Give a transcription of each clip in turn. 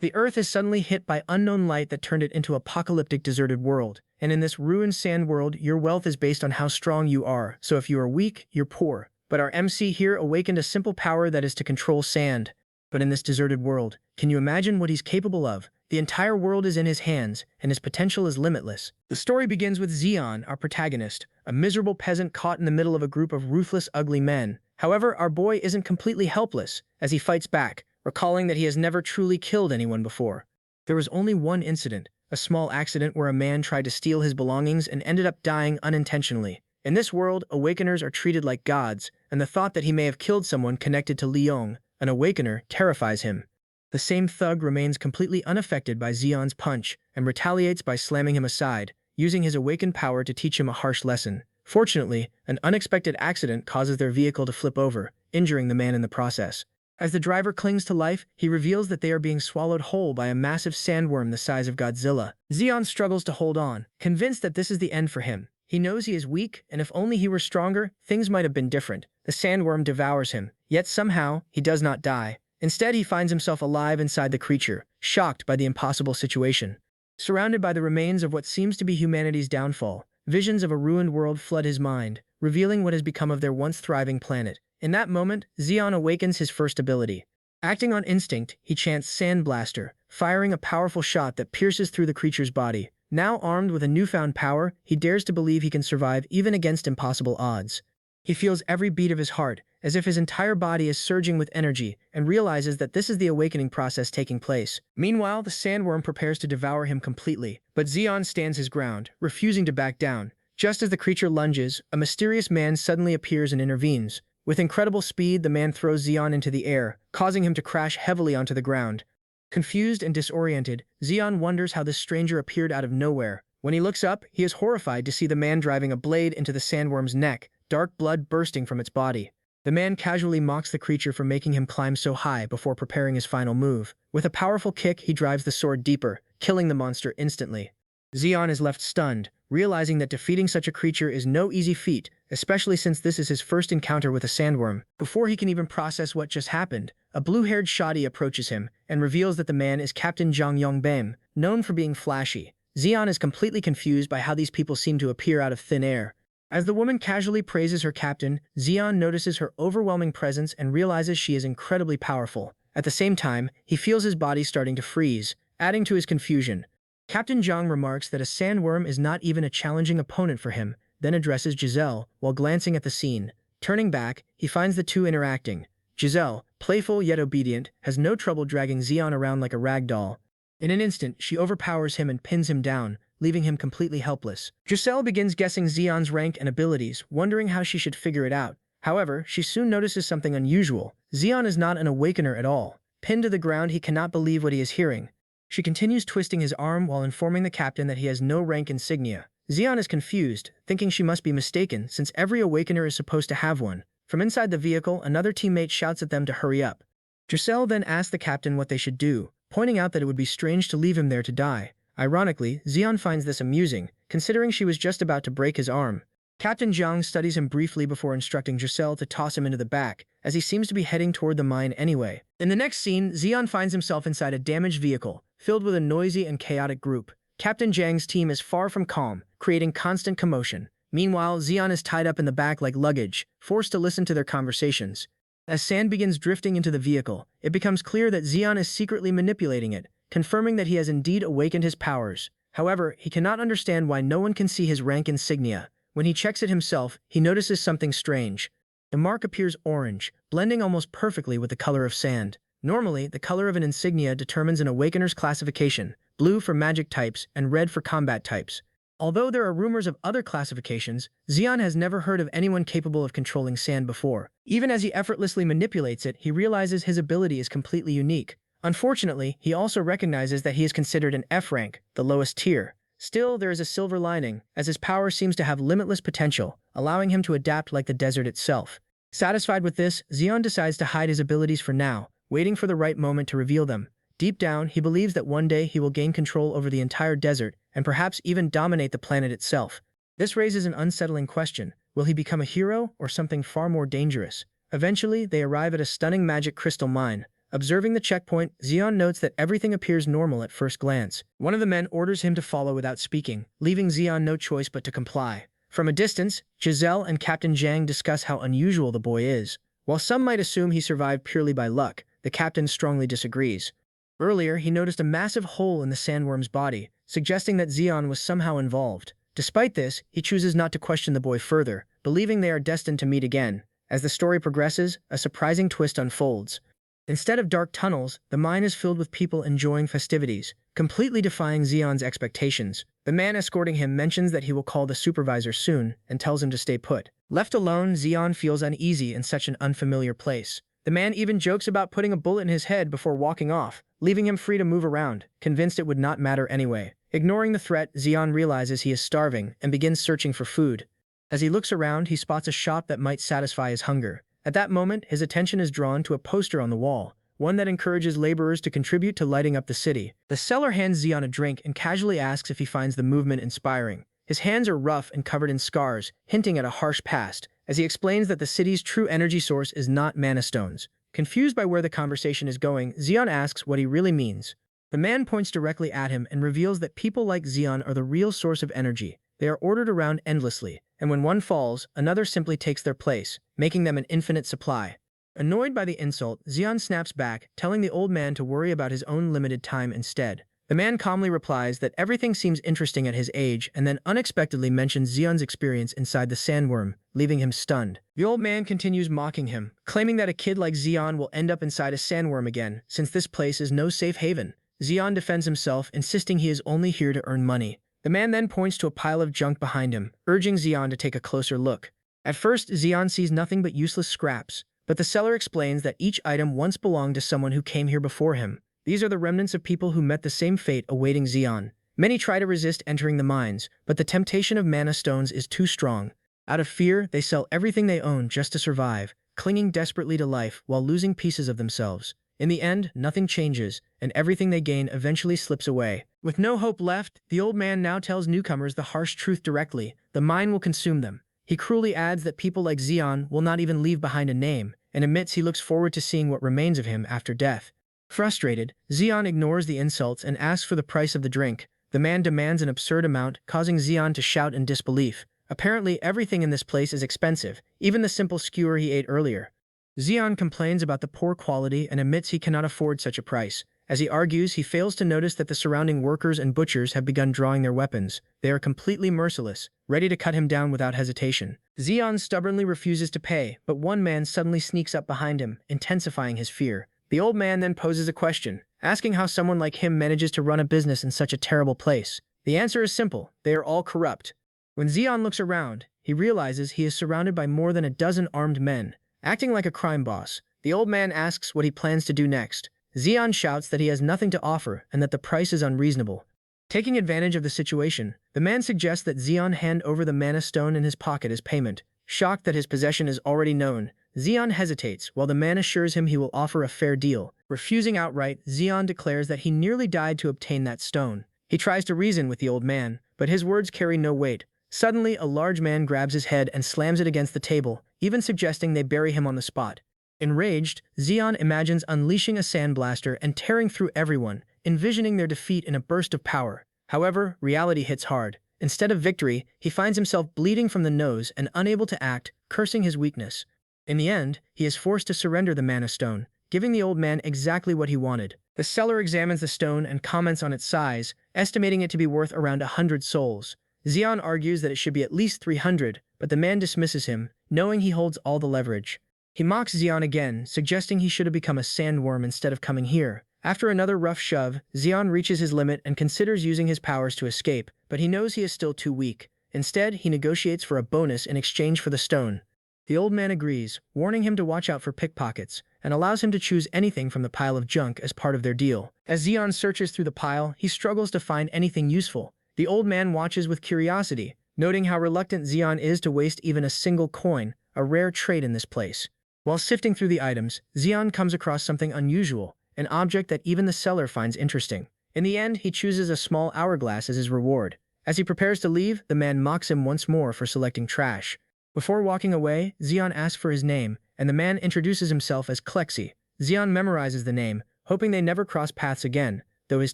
The Earth is suddenly hit by unknown light that turned it into an apocalyptic deserted world. And in this ruined sand world, your wealth is based on how strong you are. So if you are weak, you're poor. But our MC here awakened a simple power that is to control sand. But in this deserted world, can you imagine what he's capable of? The entire world is in his hands, and his potential is limitless. The story begins with Zeon, our protagonist, a miserable peasant caught in the middle of a group of ruthless, ugly men. However, our boy isn't completely helpless, as he fights back, recalling that he has never truly killed anyone before. There was only one incident, a small accident where a man tried to steal his belongings and ended up dying unintentionally. In this world, awakeners are treated like gods, and the thought that he may have killed someone connected to Leong, an awakener, terrifies him. The same thug remains completely unaffected by Zeon's punch and retaliates by slamming him aside, using his awakened power to teach him a harsh lesson. Fortunately, an unexpected accident causes their vehicle to flip over, injuring the man in the process. As the driver clings to life, he reveals that they are being swallowed whole by a massive sandworm the size of Godzilla. Zeon struggles to hold on, convinced that this is the end for him. He knows he is weak, and if only he were stronger, things might have been different. The sandworm devours him, yet somehow, he does not die. Instead, he finds himself alive inside the creature, shocked by the impossible situation. Surrounded by the remains of what seems to be humanity's downfall, visions of a ruined world flood his mind, revealing what has become of their once thriving planet. In that moment, Zeon awakens his first ability. Acting on instinct, he chants Sand Blaster, firing a powerful shot that pierces through the creature's body. Now armed with a newfound power, he dares to believe he can survive even against impossible odds. He feels every beat of his heart, as if his entire body is surging with energy, and realizes that this is the awakening process taking place. Meanwhile, the sandworm prepares to devour him completely, but Zeon stands his ground, refusing to back down. Just as the creature lunges, a mysterious man suddenly appears and intervenes. With incredible speed, the man throws Zeon into the air, causing him to crash heavily onto the ground. Confused and disoriented, Zeon wonders how this stranger appeared out of nowhere. When he looks up, he is horrified to see the man driving a blade into the sandworm's neck, dark blood bursting from its body. The man casually mocks the creature for making him climb so high before preparing his final move. With a powerful kick, he drives the sword deeper, killing the monster instantly. Zeon is left stunned, realizing that defeating such a creature is no easy feat, especially since this is his first encounter with a sandworm. Before he can even process what just happened, a blue-haired shoddy approaches him and reveals that the man is Captain Zhang Yongbam, known for being flashy. Zeon is completely confused by how these people seem to appear out of thin air. As the woman casually praises her captain, Zeon notices her overwhelming presence and realizes she is incredibly powerful. At the same time, he feels his body starting to freeze, adding to his confusion. Captain Zhang remarks that a sandworm is not even a challenging opponent for him, then addresses Giselle while glancing at the scene. Turning back, he finds the two interacting. Giselle, playful yet obedient, has no trouble dragging Zeon around like a rag doll. In an instant, she overpowers him and pins him down, leaving him completely helpless. Giselle begins guessing Zeon's rank and abilities, wondering how she should figure it out. However, she soon notices something unusual. Zeon is not an awakener at all. Pinned to the ground, he cannot believe what he is hearing. She continues twisting his arm while informing the captain that he has no rank insignia. Zeon is confused, thinking she must be mistaken since every awakener is supposed to have one. From inside the vehicle, another teammate shouts at them to hurry up. Giselle then asks the captain what they should do, pointing out that it would be strange to leave him there to die. Ironically, Zeon finds this amusing, considering she was just about to break his arm. Captain Zhang studies him briefly before instructing Giselle to toss him into the back, as he seems to be heading toward the mine anyway. In the next scene, Zeon finds himself inside a damaged vehicle, filled with a noisy and chaotic group. Captain Zhang's team is far from calm, creating constant commotion. Meanwhile, Zeon is tied up in the back like luggage, forced to listen to their conversations. As sand begins drifting into the vehicle, it becomes clear that Zeon is secretly manipulating it, confirming that he has indeed awakened his powers. However, he cannot understand why no one can see his rank insignia. When he checks it himself, he notices something strange. The mark appears orange, blending almost perfectly with the color of sand. Normally, the color of an insignia determines an awakener's classification, blue for magic types and red for combat types. Although there are rumors of other classifications, Zeon has never heard of anyone capable of controlling sand before. Even as he effortlessly manipulates it, he realizes his ability is completely unique. Unfortunately, he also recognizes that he is considered an F rank, the lowest tier. Still, there is a silver lining, as his power seems to have limitless potential, allowing him to adapt like the desert itself. Satisfied with this, Zeon decides to hide his abilities for now, waiting for the right moment to reveal them. Deep down, he believes that one day he will gain control over the entire desert, and perhaps even dominate the planet itself. This raises an unsettling question. Will he become a hero, or something far more dangerous? Eventually, they arrive at a stunning magic crystal mine. Observing the checkpoint, Zeon notes that everything appears normal at first glance. One of the men orders him to follow without speaking, leaving Zeon no choice but to comply. From a distance, Giselle and Captain Zhang discuss how unusual the boy is. While some might assume he survived purely by luck, the captain strongly disagrees. Earlier, he noticed a massive hole in the sandworm's body, suggesting that Zeon was somehow involved. Despite this, he chooses not to question the boy further, believing they are destined to meet again. As the story progresses, a surprising twist unfolds. Instead of dark tunnels, the mine is filled with people enjoying festivities, completely defying Zeon's expectations. The man escorting him mentions that he will call the supervisor soon and tells him to stay put. Left alone, Zeon feels uneasy in such an unfamiliar place. The man even jokes about putting a bullet in his head before walking off, leaving him free to move around, convinced it would not matter anyway. Ignoring the threat, Zeon realizes he is starving and begins searching for food. As he looks around, he spots a shop that might satisfy his hunger. At that moment, his attention is drawn to a poster on the wall, one that encourages laborers to contribute to lighting up the city. The seller hands Zeon a drink and casually asks if he finds the movement inspiring. His hands are rough and covered in scars, hinting at a harsh past, as he explains that the city's true energy source is not mana stones. Confused by where the conversation is going, Zeon asks what he really means. The man points directly at him and reveals that people like Zeon are the real source of energy. They are ordered around endlessly, and when one falls, another simply takes their place, making them an infinite supply. Annoyed by the insult, Zeon snaps back, telling the old man to worry about his own limited time instead. The man calmly replies that everything seems interesting at his age and then unexpectedly mentions Zeon's experience inside the sandworm, leaving him stunned. The old man continues mocking him, claiming that a kid like Zeon will end up inside a sandworm again, since this place is no safe haven. Zeon defends himself, insisting he is only here to earn money. The man then points to a pile of junk behind him, urging Zeon to take a closer look. At first, Zeon sees nothing but useless scraps, but the seller explains that each item once belonged to someone who came here before him. These are the remnants of people who met the same fate awaiting Zeon. Many try to resist entering the mines, but the temptation of mana stones is too strong. Out of fear, they sell everything they own just to survive, clinging desperately to life while losing pieces of themselves. In the end, nothing changes, and everything they gain eventually slips away. With no hope left, the old man now tells newcomers the harsh truth directly: the mine will consume them. He cruelly adds that people like Zeon will not even leave behind a name, and admits he looks forward to seeing what remains of him after death. Frustrated, Zeon ignores the insults and asks for the price of the drink. The man demands an absurd amount, causing Zeon to shout in disbelief. Apparently, everything in this place is expensive, even the simple skewer he ate earlier. Zeon complains about the poor quality and admits he cannot afford such a price. As he argues, he fails to notice that the surrounding workers and butchers have begun drawing their weapons. They are completely merciless, ready to cut him down without hesitation. Zeon stubbornly refuses to pay, but one man suddenly sneaks up behind him, intensifying his fear. The old man then poses a question, asking how someone like him manages to run a business in such a terrible place. The answer is simple: they are all corrupt. When Zeon looks around, he realizes he is surrounded by more than a dozen armed men, acting like a crime boss. The old man asks what he plans to do next. Zeon shouts that he has nothing to offer and that the price is unreasonable. Taking advantage of the situation, the man suggests that Zeon hand over the mana stone in his pocket as payment. Shocked that his possession is already known, Zeon hesitates while the man assures him he will offer a fair deal. Refusing outright, Zeon declares that he nearly died to obtain that stone. He tries to reason with the old man, but his words carry no weight. Suddenly, a large man grabs his head and slams it against the table, even suggesting they bury him on the spot. Enraged, Zeon imagines unleashing a sandblaster and tearing through everyone, envisioning their defeat in a burst of power. However, reality hits hard. Instead of victory, he finds himself bleeding from the nose and unable to act, cursing his weakness. In the end, he is forced to surrender the mana stone, giving the old man exactly what he wanted. The seller examines the stone and comments on its size, estimating it to be worth around 100 souls. Zeon argues that it should be at least 300, but the man dismisses him, knowing he holds all the leverage. He mocks Zeon again, suggesting he should have become a sandworm instead of coming here. After another rough shove, Zeon reaches his limit and considers using his powers to escape, but he knows he is still too weak. Instead, he negotiates for a bonus in exchange for the stone. The old man agrees, warning him to watch out for pickpockets, and allows him to choose anything from the pile of junk as part of their deal. As Zeon searches through the pile, he struggles to find anything useful. The old man watches with curiosity, noting how reluctant Zeon is to waste even a single coin, a rare trait in this place. While sifting through the items, Zeon comes across something unusual, an object that even the seller finds interesting. In the end, he chooses a small hourglass as his reward. As he prepares to leave, the man mocks him once more for selecting trash. Before walking away, Zeon asks for his name, and the man introduces himself as Klexi. Zeon memorizes the name, hoping they never cross paths again, though his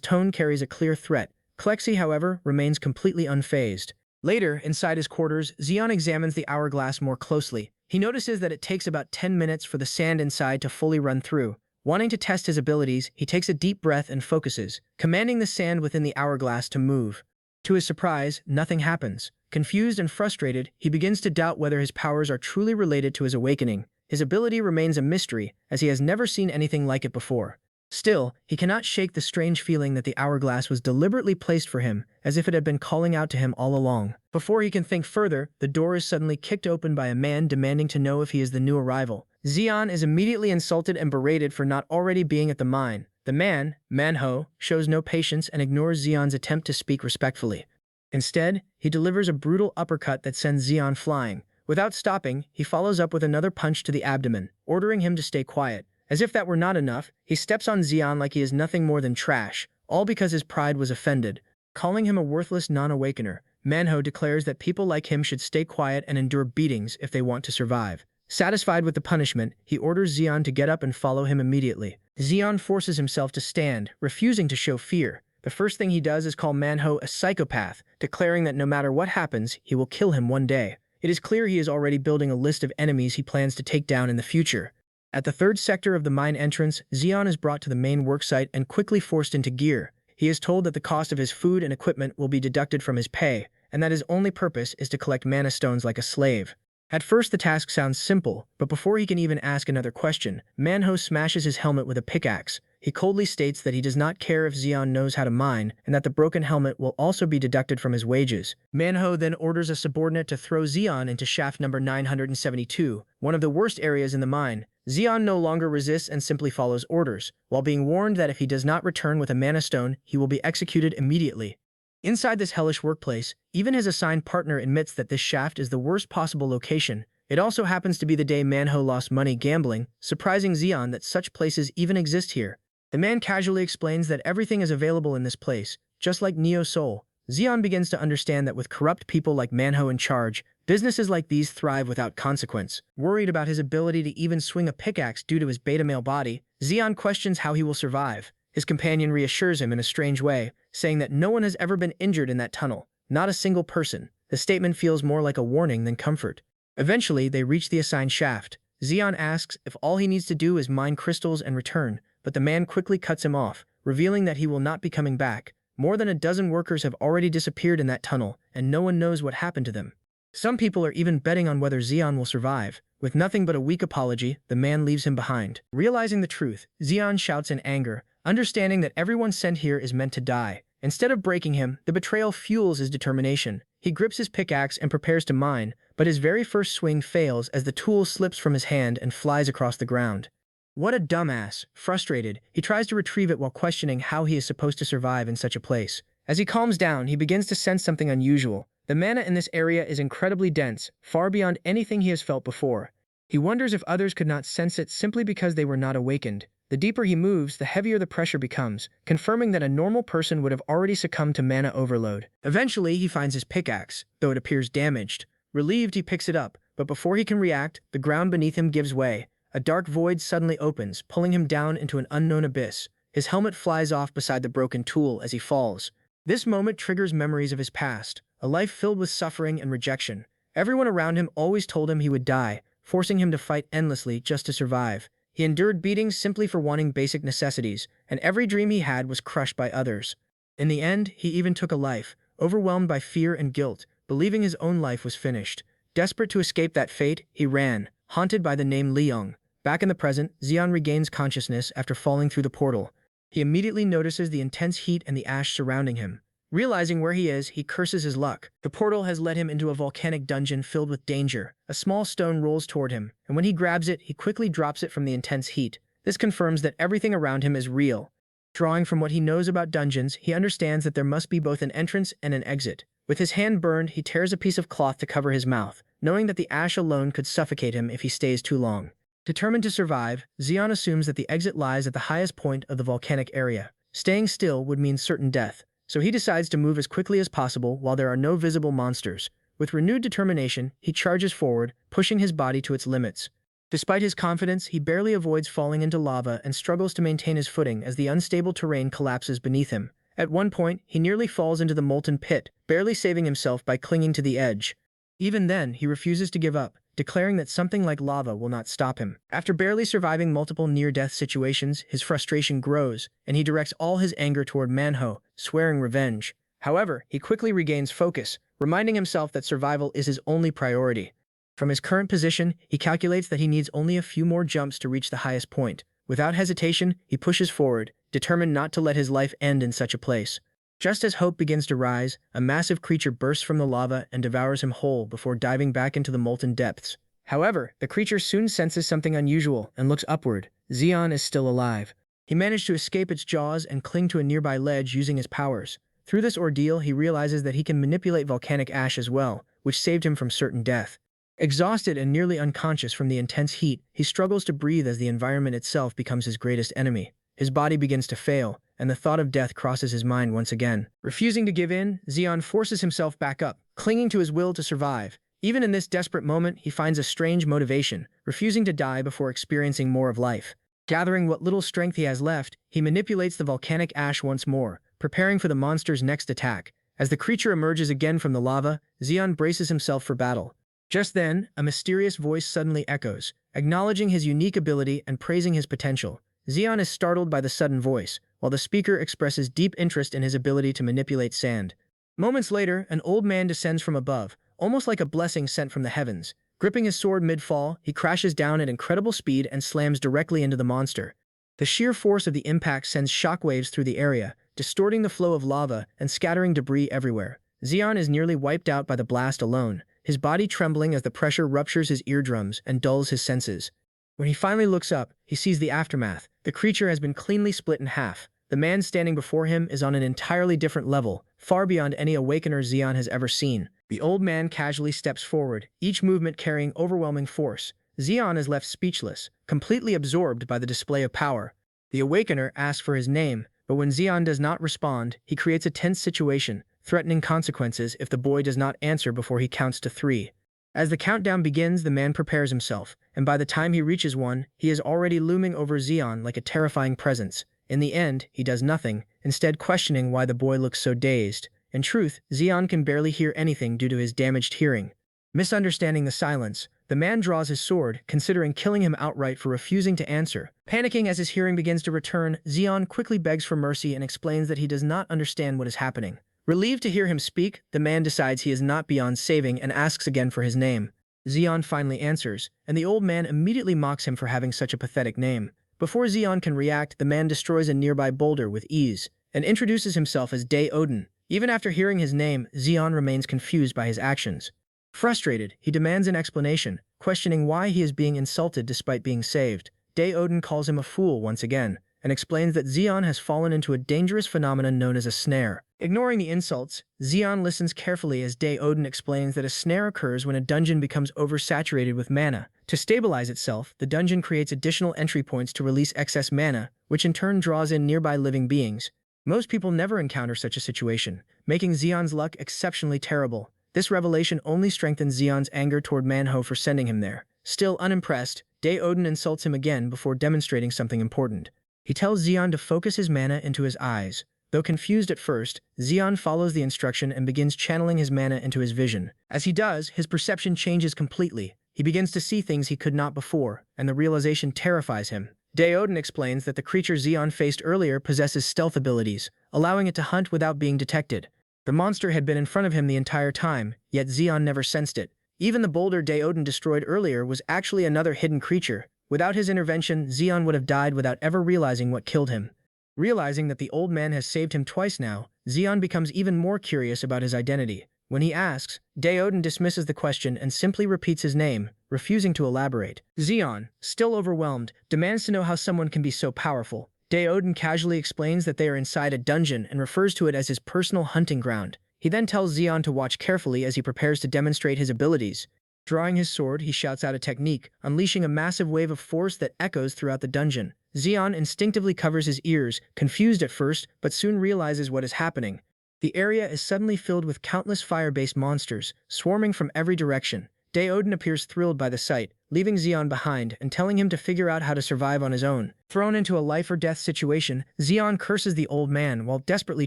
tone carries a clear threat. Klexi, however, remains completely unfazed. Later, inside his quarters, Zeon examines the hourglass more closely. He notices that it takes about 10 minutes for the sand inside to fully run through. Wanting to test his abilities, he takes a deep breath and focuses, commanding the sand within the hourglass to move. To his surprise, nothing happens. Confused and frustrated, he begins to doubt whether his powers are truly related to his awakening. His ability remains a mystery, as he has never seen anything like it before. Still, he cannot shake the strange feeling that the hourglass was deliberately placed for him, as if it had been calling out to him all along. Before he can think further, the door is suddenly kicked open by a man demanding to know if he is the new arrival. Zeon is immediately insulted and berated for not already being at the mine. The man, Manhwa, shows no patience and ignores Zeon's attempt to speak respectfully. Instead, he delivers a brutal uppercut that sends Zeon flying. Without stopping, he follows up with another punch to the abdomen, ordering him to stay quiet. As if that were not enough, he steps on Zeon like he is nothing more than trash, all because his pride was offended. Calling him a worthless non-awakener, Manhwa declares that people like him should stay quiet and endure beatings if they want to survive. Satisfied with the punishment, he orders Zeon to get up and follow him immediately. Zeon forces himself to stand, refusing to show fear. The first thing he does is call Manhwa a psychopath, declaring that no matter what happens, he will kill him one day. It is clear he is already building a list of enemies he plans to take down in the future. At the third sector of the mine entrance, Zeon is brought to the main worksite and quickly forced into gear. He is told that the cost of his food and equipment will be deducted from his pay, and that his only purpose is to collect mana stones like a slave. At first the task sounds simple, but before he can even ask another question, Manhwa smashes his helmet with a pickaxe. He coldly states that he does not care if Zeon knows how to mine, and that the broken helmet will also be deducted from his wages. Manhwa then orders a subordinate to throw Zeon into shaft number 972, one of the worst areas in the mine. Zeon no longer resists and simply follows orders, while being warned that if he does not return with a mana stone, he will be executed immediately. Inside this hellish workplace, even his assigned partner admits that this shaft is the worst possible location. It also happens to be the day Manhwa lost money gambling, surprising Zeon that such places even exist here. The man casually explains that everything is available in this place, just like Neo Soul. Zeon begins to understand that with corrupt people like Manhwa in charge, businesses like these thrive without consequence. Worried about his ability to even swing a pickaxe due to his beta male body, Zeon questions how he will survive. His companion reassures him in a strange way, saying that no one has ever been injured in that tunnel, not a single person. The statement feels more like a warning than comfort. Eventually, they reach the assigned shaft. Zeon asks if all he needs to do is mine crystals and return, but the man quickly cuts him off, revealing that he will not be coming back. More than a dozen workers have already disappeared in that tunnel, and no one knows what happened to them. Some people are even betting on whether Zeon will survive. With nothing but a weak apology, the man leaves him behind. Realizing the truth, Zeon shouts in anger, understanding that everyone sent here is meant to die. Instead of breaking him, the betrayal fuels his determination. He grips his pickaxe and prepares to mine, but his very first swing fails as the tool slips from his hand and flies across the ground. What a dumbass. Frustrated, he tries to retrieve it while questioning how he is supposed to survive in such a place. As he calms down, he begins to sense something unusual. The mana in this area is incredibly dense, far beyond anything he has felt before. He wonders if others could not sense it simply because they were not awakened. The deeper he moves, the heavier the pressure becomes, confirming that a normal person would have already succumbed to mana overload. Eventually, he finds his pickaxe, though it appears damaged. Relieved, he picks it up, but before he can react, the ground beneath him gives way. A dark void suddenly opens, pulling him down into an unknown abyss. His helmet flies off beside the broken tool as he falls. This moment triggers memories of his past, a life filled with suffering and rejection. Everyone around him always told him he would die, forcing him to fight endlessly just to survive. He endured beatings simply for wanting basic necessities, and every dream he had was crushed by others. In the end, he even took a life, overwhelmed by fear and guilt, believing his own life was finished. Desperate to escape that fate, he ran, haunted by the name Leung. Back in the present, Zeon regains consciousness after falling through the portal. He immediately notices the intense heat and the ash surrounding him. Realizing where he is, he curses his luck. The portal has led him into a volcanic dungeon filled with danger. A small stone rolls toward him, and when he grabs it, he quickly drops it from the intense heat. This confirms that everything around him is real. Drawing from what he knows about dungeons, he understands that there must be both an entrance and an exit. With his hand burned, he tears a piece of cloth to cover his mouth, knowing that the ash alone could suffocate him if he stays too long. Determined to survive, Zeon assumes that the exit lies at the highest point of the volcanic area. Staying still would mean certain death, so he decides to move as quickly as possible while there are no visible monsters. With renewed determination, he charges forward, pushing his body to its limits. Despite his confidence, he barely avoids falling into lava and struggles to maintain his footing as the unstable terrain collapses beneath him. At one point, he nearly falls into the molten pit, barely saving himself by clinging to the edge. Even then, he refuses to give up, declaring that something like lava will not stop him. After barely surviving multiple near-death situations, his frustration grows, and he directs all his anger toward Manhwa, swearing revenge. However, he quickly regains focus, reminding himself that survival is his only priority. From his current position, he calculates that he needs only a few more jumps to reach the highest point. Without hesitation, he pushes forward, determined not to let his life end in such a place. Just as hope begins to rise, a massive creature bursts from the lava and devours him whole before diving back into the molten depths. However, the creature soon senses something unusual and looks upward. Zeon is still alive. He managed to escape its jaws and cling to a nearby ledge using his powers. Through this ordeal, he realizes that he can manipulate volcanic ash as well, which saved him from certain death. Exhausted and nearly unconscious from the intense heat, he struggles to breathe as the environment itself becomes his greatest enemy. His body begins to fail, and the thought of death crosses his mind once again. Refusing to give in, Zeon forces himself back up, clinging to his will to survive. Even in this desperate moment, he finds a strange motivation, refusing to die before experiencing more of life. Gathering what little strength he has left, he manipulates the volcanic ash once more, preparing for the monster's next attack. As the creature emerges again from the lava, Zeon braces himself for battle. Just then, a mysterious voice suddenly echoes, acknowledging his unique ability and praising his potential. Zeon is startled by the sudden voice, while the speaker expresses deep interest in his ability to manipulate sand. Moments later, an old man descends from above, almost like a blessing sent from the heavens. Gripping his sword mid-fall, he crashes down at incredible speed and slams directly into the monster. The sheer force of the impact sends shockwaves through the area, distorting the flow of lava and scattering debris everywhere. Zeon is nearly wiped out by the blast alone, his body trembling as the pressure ruptures his eardrums and dulls his senses. When he finally looks up, he sees the aftermath. The creature has been cleanly split in half. The man standing before him is on an entirely different level, far beyond any awakener Zeon has ever seen. The old man casually steps forward, each movement carrying overwhelming force. Zeon is left speechless, completely absorbed by the display of power. The awakener asks for his name, but when Zeon does not respond, he creates a tense situation, threatening consequences if the boy does not answer before he counts to 3. As the countdown begins, the man prepares himself, and by the time he reaches 1, he is already looming over Zeon like a terrifying presence. In the end, he does nothing, instead questioning why the boy looks so dazed. In truth, Zeon can barely hear anything due to his damaged hearing. Misunderstanding the silence, the man draws his sword, considering killing him outright for refusing to answer. Panicking as his hearing begins to return, Zeon quickly begs for mercy and explains that he does not understand what is happening. Relieved to hear him speak, the man decides he is not beyond saving and asks again for his name. Zeon finally answers, and the old man immediately mocks him for having such a pathetic name. Before Zeon can react, the man destroys a nearby boulder with ease, and introduces himself as Odin. Even after hearing his name, Zeon remains confused by his actions. Frustrated, he demands an explanation, questioning why he is being insulted despite being saved. Odin calls him a fool once again, and explains that Zeon has fallen into a dangerous phenomenon known as a snare. Ignoring the insults, Zeon listens carefully as Odin explains that a snare occurs when a dungeon becomes oversaturated with mana. To stabilize itself, the dungeon creates additional entry points to release excess mana, which in turn draws in nearby living beings. Most people never encounter such a situation, making Zeon's luck exceptionally terrible. This revelation only strengthens Zeon's anger toward Manhwa for sending him there. Still unimpressed, Odin insults him again before demonstrating something important. He tells Zeon to focus his mana into his eyes. Though confused at first, Zeon follows the instruction and begins channeling his mana into his vision. As he does, his perception changes completely. He begins to see things he could not before, and the realization terrifies him. Odin explains that the creature Zeon faced earlier possesses stealth abilities, allowing it to hunt without being detected. The monster had been in front of him the entire time, yet Zeon never sensed it. Even the boulder Odin destroyed earlier was actually another hidden creature. Without his intervention, Zeon would have died without ever realizing what killed him. Realizing that the old man has saved him twice now, Zeon becomes even more curious about his identity. When he asks, Odin dismisses the question and simply repeats his name, refusing to elaborate. Zeon, still overwhelmed, demands to know how someone can be so powerful. Odin casually explains that they are inside a dungeon and refers to it as his personal hunting ground. He then tells Zeon to watch carefully as he prepares to demonstrate his abilities. Drawing his sword, he shouts out a technique, unleashing a massive wave of force that echoes throughout the dungeon. Zeon instinctively covers his ears, confused at first, but soon realizes what is happening. The area is suddenly filled with countless fire-based monsters, swarming from every direction. Odin appears thrilled by the sight, leaving Zeon behind and telling him to figure out how to survive on his own. Thrown into a life-or-death situation, Zeon curses the old man while desperately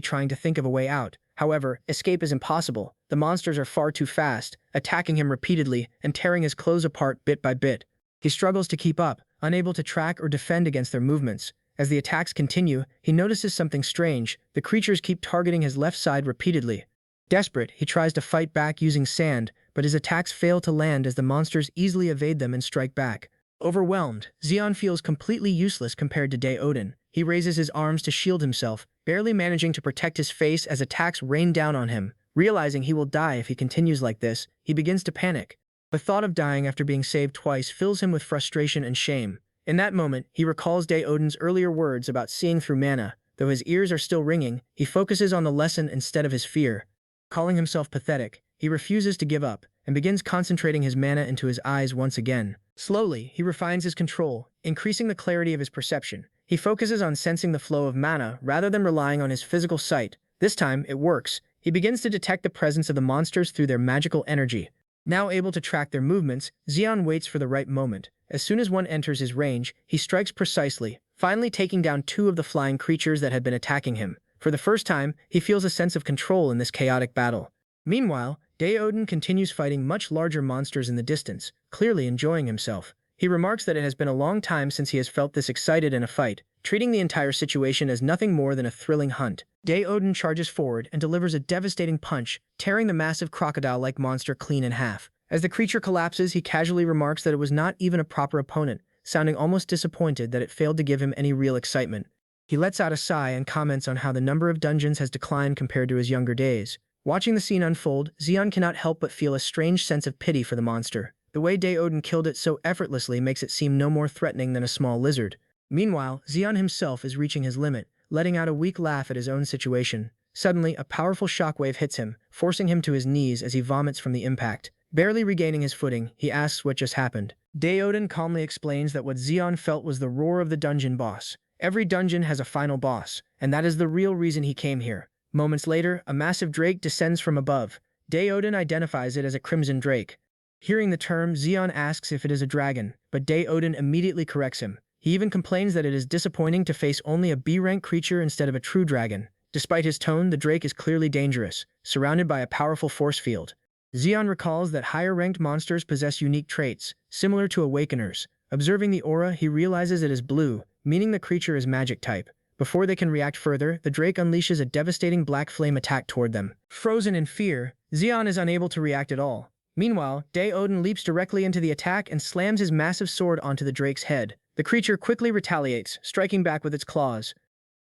trying to think of a way out. However, escape is impossible. The monsters are far too fast, attacking him repeatedly and tearing his clothes apart bit by bit. He struggles to keep up, unable to track or defend against their movements. As the attacks continue, he notices something strange. The creatures keep targeting his left side repeatedly. Desperate, he tries to fight back using sand, but his attacks fail to land as the monsters easily evade them and strike back. Overwhelmed, Zeon feels completely useless compared to Odin. He raises his arms to shield himself, barely managing to protect his face as attacks rain down on him. Realizing he will die if he continues like this, he begins to panic. The thought of dying after being saved twice fills him with frustration and shame. In that moment, he recalls Odin's earlier words about seeing through mana. Though his ears are still ringing, he focuses on the lesson instead of his fear. Calling himself pathetic, he refuses to give up and begins concentrating his mana into his eyes once again. Slowly, he refines his control, increasing the clarity of his perception. He focuses on sensing the flow of mana rather than relying on his physical sight. This time, it works. He begins to detect the presence of the monsters through their magical energy. Now able to track their movements, Zeon waits for the right moment. As soon as one enters his range, he strikes precisely, finally taking down two of the flying creatures that had been attacking him. For the first time, he feels a sense of control in this chaotic battle. Meanwhile, Odin continues fighting much larger monsters in the distance, clearly enjoying himself. He remarks that it has been a long time since he has felt this excited in a fight, treating the entire situation as nothing more than a thrilling hunt. Odin charges forward and delivers a devastating punch, tearing the massive crocodile-like monster clean in half. As the creature collapses, he casually remarks that it was not even a proper opponent, sounding almost disappointed that it failed to give him any real excitement. He lets out a sigh and comments on how the number of dungeons has declined compared to his younger days. Watching the scene unfold, Zeon cannot help but feel a strange sense of pity for the monster. The way Odin killed it so effortlessly makes it seem no more threatening than a small lizard. Meanwhile, Zeon himself is reaching his limit, letting out a weak laugh at his own situation. Suddenly, a powerful shockwave hits him, forcing him to his knees as he vomits from the impact. Barely regaining his footing, he asks what just happened. Odin calmly explains that what Zeon felt was the roar of the dungeon boss. Every dungeon has a final boss, and that is the real reason he came here. Moments later, a massive drake descends from above. Odin identifies it as a crimson drake. Hearing the term, Zeon asks if it is a dragon, but Odin immediately corrects him. He even complains that it is disappointing to face only a B-rank creature instead of a true dragon. Despite his tone, the drake is clearly dangerous, surrounded by a powerful force field. Zeon recalls that higher-ranked monsters possess unique traits, similar to awakeners. Observing the aura, he realizes it is blue, meaning the creature is magic type. Before they can react further, the drake unleashes a devastating black flame attack toward them. Frozen in fear, Zeon is unable to react at all. Meanwhile, Odin leaps directly into the attack and slams his massive sword onto the drake's head. The creature quickly retaliates, striking back with its claws.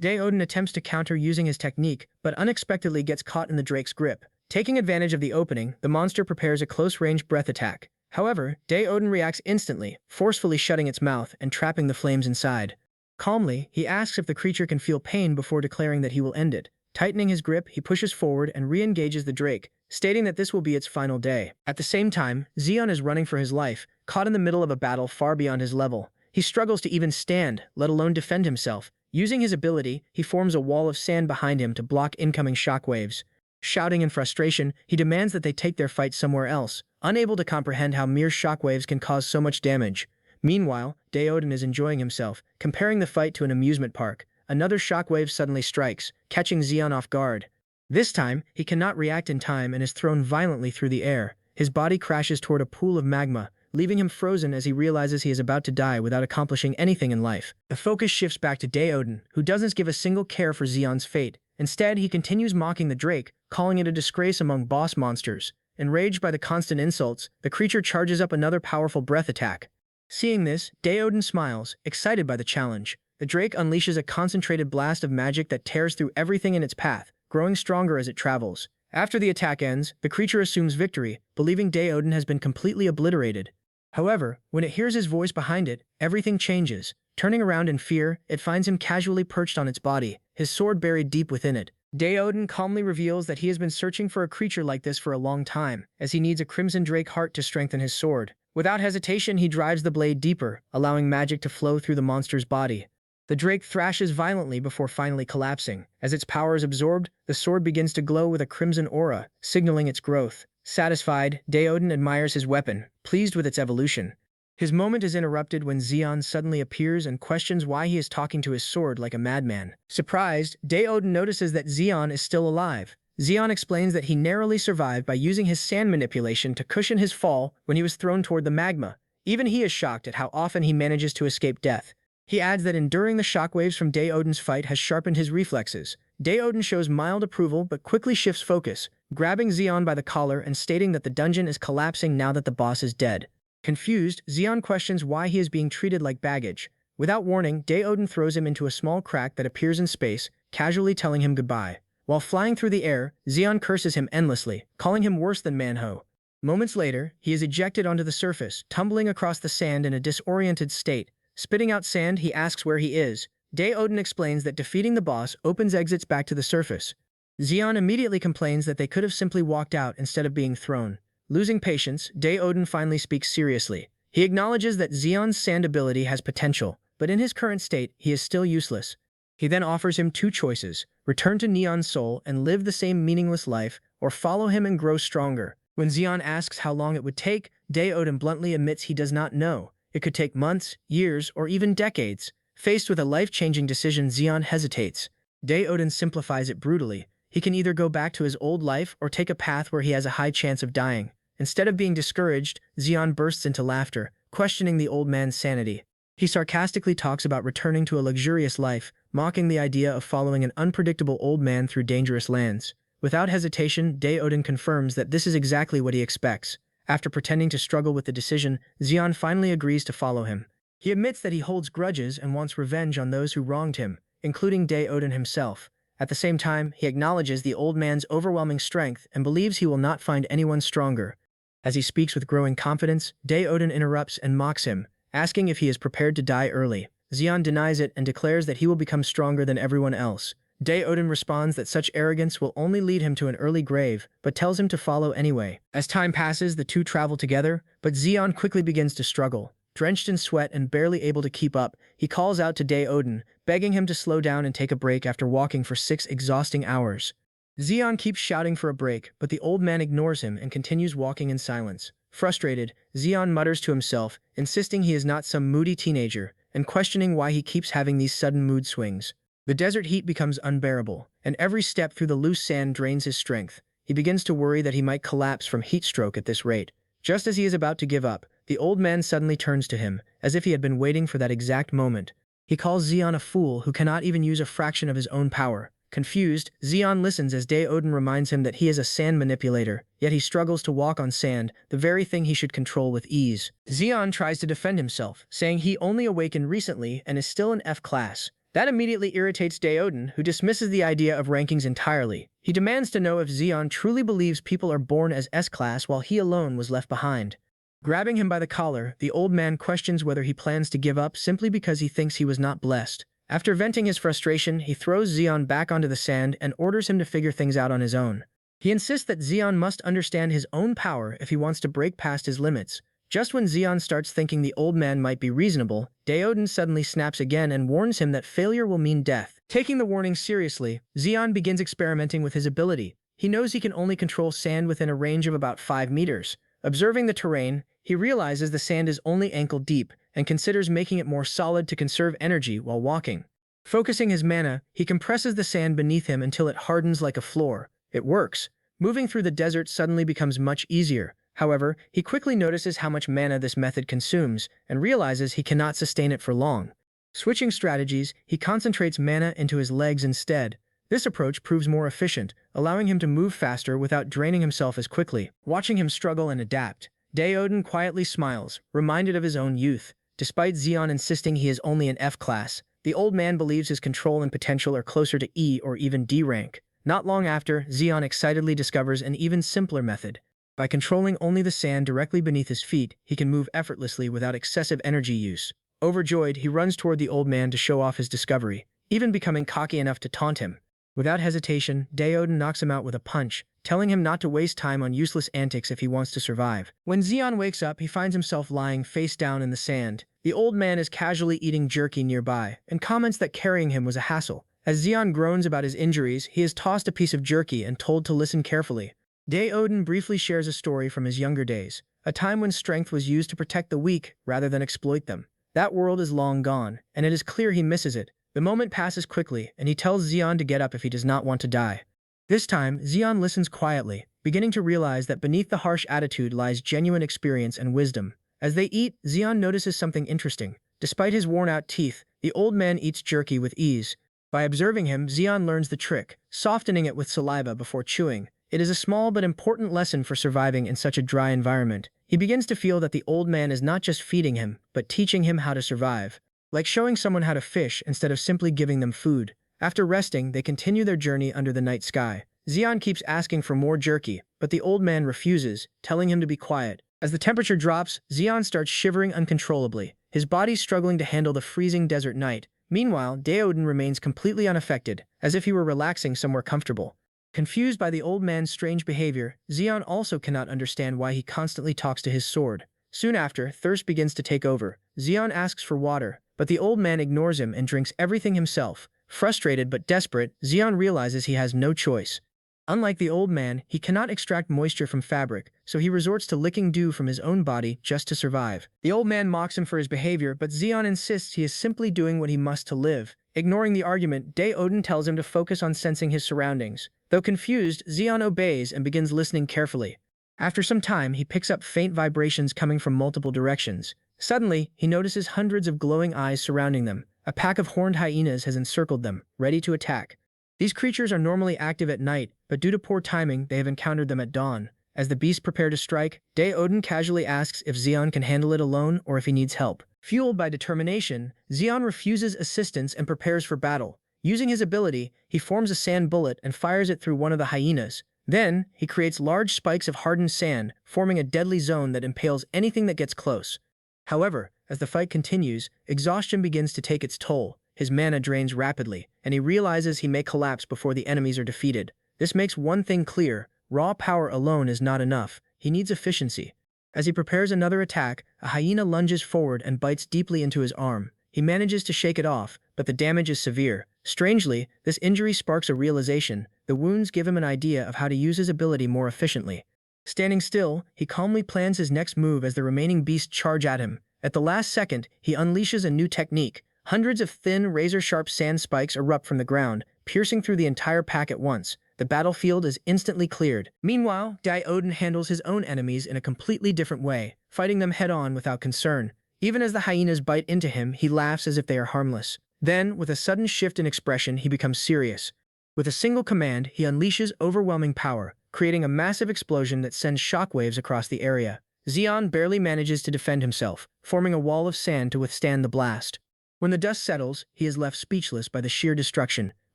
Odin attempts to counter using his technique, but unexpectedly gets caught in the drake's grip. Taking advantage of the opening, the monster prepares a close-range breath attack. However, Odin reacts instantly, forcefully shutting its mouth and trapping the flames inside. Calmly, he asks if the creature can feel pain before declaring that he will end it. Tightening his grip, he pushes forward and re-engages the drake, stating that this will be its final day. At the same time, Zeon is running for his life, caught in the middle of a battle far beyond his level. He struggles to even stand, let alone defend himself. Using his ability, he forms a wall of sand behind him to block incoming shockwaves. Shouting in frustration, he demands that they take their fight somewhere else, unable to comprehend how mere shockwaves can cause so much damage. Meanwhile, Odin is enjoying himself, comparing the fight to an amusement park. Another shockwave suddenly strikes, catching Zeon off guard. This time, he cannot react in time and is thrown violently through the air. His body crashes toward a pool of magma, leaving him frozen as he realizes he is about to die without accomplishing anything in life. The focus shifts back to Odin, who doesn't give a single care for Zeon's fate. Instead, he continues mocking the drake, calling it a disgrace among boss monsters. Enraged by the constant insults, the creature charges up another powerful breath attack. Seeing this, Odin smiles, excited by the challenge. The drake unleashes a concentrated blast of magic that tears through everything in its path, growing stronger as it travels. After the attack ends, the creature assumes victory, believing Odin has been completely obliterated. However, when it hears his voice behind it, everything changes. Turning around in fear, it finds him casually perched on its body, his sword buried deep within it. Odin calmly reveals that he has been searching for a creature like this for a long time, as he needs a crimson drake heart to strengthen his sword. Without hesitation, he drives the blade deeper, allowing magic to flow through the monster's body. The drake thrashes violently before finally collapsing. As its power is absorbed, the sword begins to glow with a crimson aura, signaling its growth. Satisfied, Odin admires his weapon, pleased with its evolution. His moment is interrupted when Zeon suddenly appears and questions why he is talking to his sword like a madman. Surprised, Odin notices that Zeon is still alive. Zeon explains that he narrowly survived by using his sand manipulation to cushion his fall when he was thrown toward the magma. Even he is shocked at how often he manages to escape death. He adds that enduring the shockwaves from Odin's fight has sharpened his reflexes. Odin shows mild approval but quickly shifts focus, grabbing Zeon by the collar and stating that the dungeon is collapsing now that the boss is dead. Confused, Zeon questions why he is being treated like baggage. Without warning, Odin throws him into a small crack that appears in space, casually telling him goodbye. While flying through the air, Zeon curses him endlessly, calling him worse than Manhwa. Moments later, he is ejected onto the surface, tumbling across the sand in a disoriented state. Spitting out sand, he asks where he is. Odin explains that defeating the boss opens exits back to the surface. Zeon immediately complains that they could have simply walked out instead of being thrown. Losing patience, Odin finally speaks seriously. He acknowledges that Zeon's sand ability has potential, but in his current state, he is still useless. He then offers him two choices: return to Neon's soul and live the same meaningless life, or follow him and grow stronger. When Zeon asks how long it would take, Odin bluntly admits he does not know. It could take months, years, or even decades. Faced with a life-changing decision, Zeon hesitates. Odin simplifies it brutally. He can either go back to his old life or take a path where he has a high chance of dying. Instead of being discouraged, Zeon bursts into laughter, questioning the old man's sanity. He sarcastically talks about returning to a luxurious life, mocking the idea of following an unpredictable old man through dangerous lands. Without hesitation, Odin confirms that this is exactly what he expects. After pretending to struggle with the decision, Zeon finally agrees to follow him. He admits that he holds grudges and wants revenge on those who wronged him, including Odin himself. At the same time, he acknowledges the old man's overwhelming strength and believes he will not find anyone stronger. As he speaks with growing confidence, Odin interrupts and mocks him, asking if he is prepared to die early. Zeon denies it and declares that he will become stronger than everyone else. Odin responds that such arrogance will only lead him to an early grave, but tells him to follow anyway. As time passes, the two travel together, but Zeon quickly begins to struggle. Drenched in sweat and barely able to keep up, he calls out to Odin, begging him to slow down and take a break after walking for 6 exhausting hours. Zeon keeps shouting for a break, but the old man ignores him and continues walking in silence. Frustrated, Zeon mutters to himself, insisting he is not some moody teenager, and questioning why he keeps having these sudden mood swings. The desert heat becomes unbearable, and every step through the loose sand drains his strength. He begins to worry that he might collapse from heat stroke at this rate. Just as he is about to give up, the old man suddenly turns to him, as if he had been waiting for that exact moment. He calls Zeon a fool who cannot even use a fraction of his own power. Confused, Zeon listens as Odin reminds him that he is a sand manipulator, yet he struggles to walk on sand, the very thing he should control with ease. Zeon tries to defend himself, saying he only awakened recently and is still in F class. That immediately irritates Odin, who dismisses the idea of rankings entirely. He demands to know if Zeon truly believes people are born as S-class while he alone was left behind. Grabbing him by the collar, the old man questions whether he plans to give up simply because he thinks he was not blessed. After venting his frustration, he throws Zeon back onto the sand and orders him to figure things out on his own. He insists that Zeon must understand his own power if he wants to break past his limits. Just when Zeon starts thinking the old man might be reasonable, Odin suddenly snaps again and warns him that failure will mean death. Taking the warning seriously, Zeon begins experimenting with his ability. He knows he can only control sand within a range of about 5 meters. Observing the terrain, he realizes the sand is only ankle deep and considers making it more solid to conserve energy while walking. Focusing his mana, he compresses the sand beneath him until it hardens like a floor. It works. Moving through the desert suddenly becomes much easier. However, he quickly notices how much mana this method consumes and realizes he cannot sustain it for long. Switching strategies, he concentrates mana into his legs instead. This approach proves more efficient, allowing him to move faster without draining himself as quickly. Watching him struggle and adapt, Odin quietly smiles, reminded of his own youth. Despite Zeon insisting he is only an F class, the old man believes his control and potential are closer to E or even D rank. Not long after, Zeon excitedly discovers an even simpler method. By controlling only the sand directly beneath his feet, he can move effortlessly without excessive energy use. Overjoyed, he runs toward the old man to show off his discovery, even becoming cocky enough to taunt him. Without hesitation, Odin knocks him out with a punch, telling him not to waste time on useless antics if he wants to survive. When Zeon wakes up, he finds himself lying face down in the sand. The old man is casually eating jerky nearby, and comments that carrying him was a hassle. As Zeon groans about his injuries, he is tossed a piece of jerky and told to listen carefully. Odin briefly shares a story from his younger days, a time when strength was used to protect the weak rather than exploit them. That world is long gone, and it is clear he misses it. The moment passes quickly, and he tells Zeon to get up if he does not want to die. This time, Zeon listens quietly, beginning to realize that beneath the harsh attitude lies genuine experience and wisdom. As they eat, Zeon notices something interesting. Despite his worn-out teeth, the old man eats jerky with ease. By observing him, Zeon learns the trick, softening it with saliva before chewing. It is a small but important lesson for surviving in such a dry environment. He begins to feel that the old man is not just feeding him, but teaching him how to survive. Like showing someone how to fish instead of simply giving them food. After resting, they continue their journey under the night sky. Zeon keeps asking for more jerky, but the old man refuses, telling him to be quiet. As the temperature drops, Zeon starts shivering uncontrollably, his body struggling to handle the freezing desert night. Meanwhile, Odin remains completely unaffected, as if he were relaxing somewhere comfortable. Confused by the old man's strange behavior, Zeon also cannot understand why he constantly talks to his sword. Soon after, thirst begins to take over. Zeon asks for water, but the old man ignores him and drinks everything himself. Frustrated but desperate, Zeon realizes he has no choice. Unlike the old man, he cannot extract moisture from fabric, so he resorts to licking dew from his own body just to survive. The old man mocks him for his behavior, but Zeon insists he is simply doing what he must to live. Ignoring the argument, Odin tells him to focus on sensing his surroundings. Though confused, Zeon obeys and begins listening carefully. After some time, he picks up faint vibrations coming from multiple directions. Suddenly, he notices hundreds of glowing eyes surrounding them. A pack of horned hyenas has encircled them, ready to attack. These creatures are normally active at night, but due to poor timing, they have encountered them at dawn. As the beasts prepare to strike, Odin casually asks if Zeon can handle it alone or if he needs help. Fueled by determination, Zeon refuses assistance and prepares for battle. Using his ability, he forms a sand bullet and fires it through one of the hyenas. Then, he creates large spikes of hardened sand, forming a deadly zone that impales anything that gets close. However, as the fight continues, exhaustion begins to take its toll. His mana drains rapidly, and he realizes he may collapse before the enemies are defeated. This makes one thing clear: raw power alone is not enough. He needs efficiency. As he prepares another attack, a hyena lunges forward and bites deeply into his arm. He manages to shake it off, but the damage is severe. Strangely, this injury sparks a realization. The wounds give him an idea of how to use his ability more efficiently. Standing still, he calmly plans his next move as the remaining beasts charge at him. At the last second, he unleashes a new technique. Hundreds of thin, razor-sharp sand spikes erupt from the ground, piercing through the entire pack at once. The battlefield is instantly cleared. Meanwhile, Odin handles his own enemies in a completely different way, fighting them head-on without concern. Even as the hyenas bite into him, he laughs as if they are harmless. Then, with a sudden shift in expression, he becomes serious. With a single command, he unleashes overwhelming power, creating a massive explosion that sends shockwaves across the area. Zeon barely manages to defend himself, forming a wall of sand to withstand the blast. When the dust settles, he is left speechless by the sheer destruction,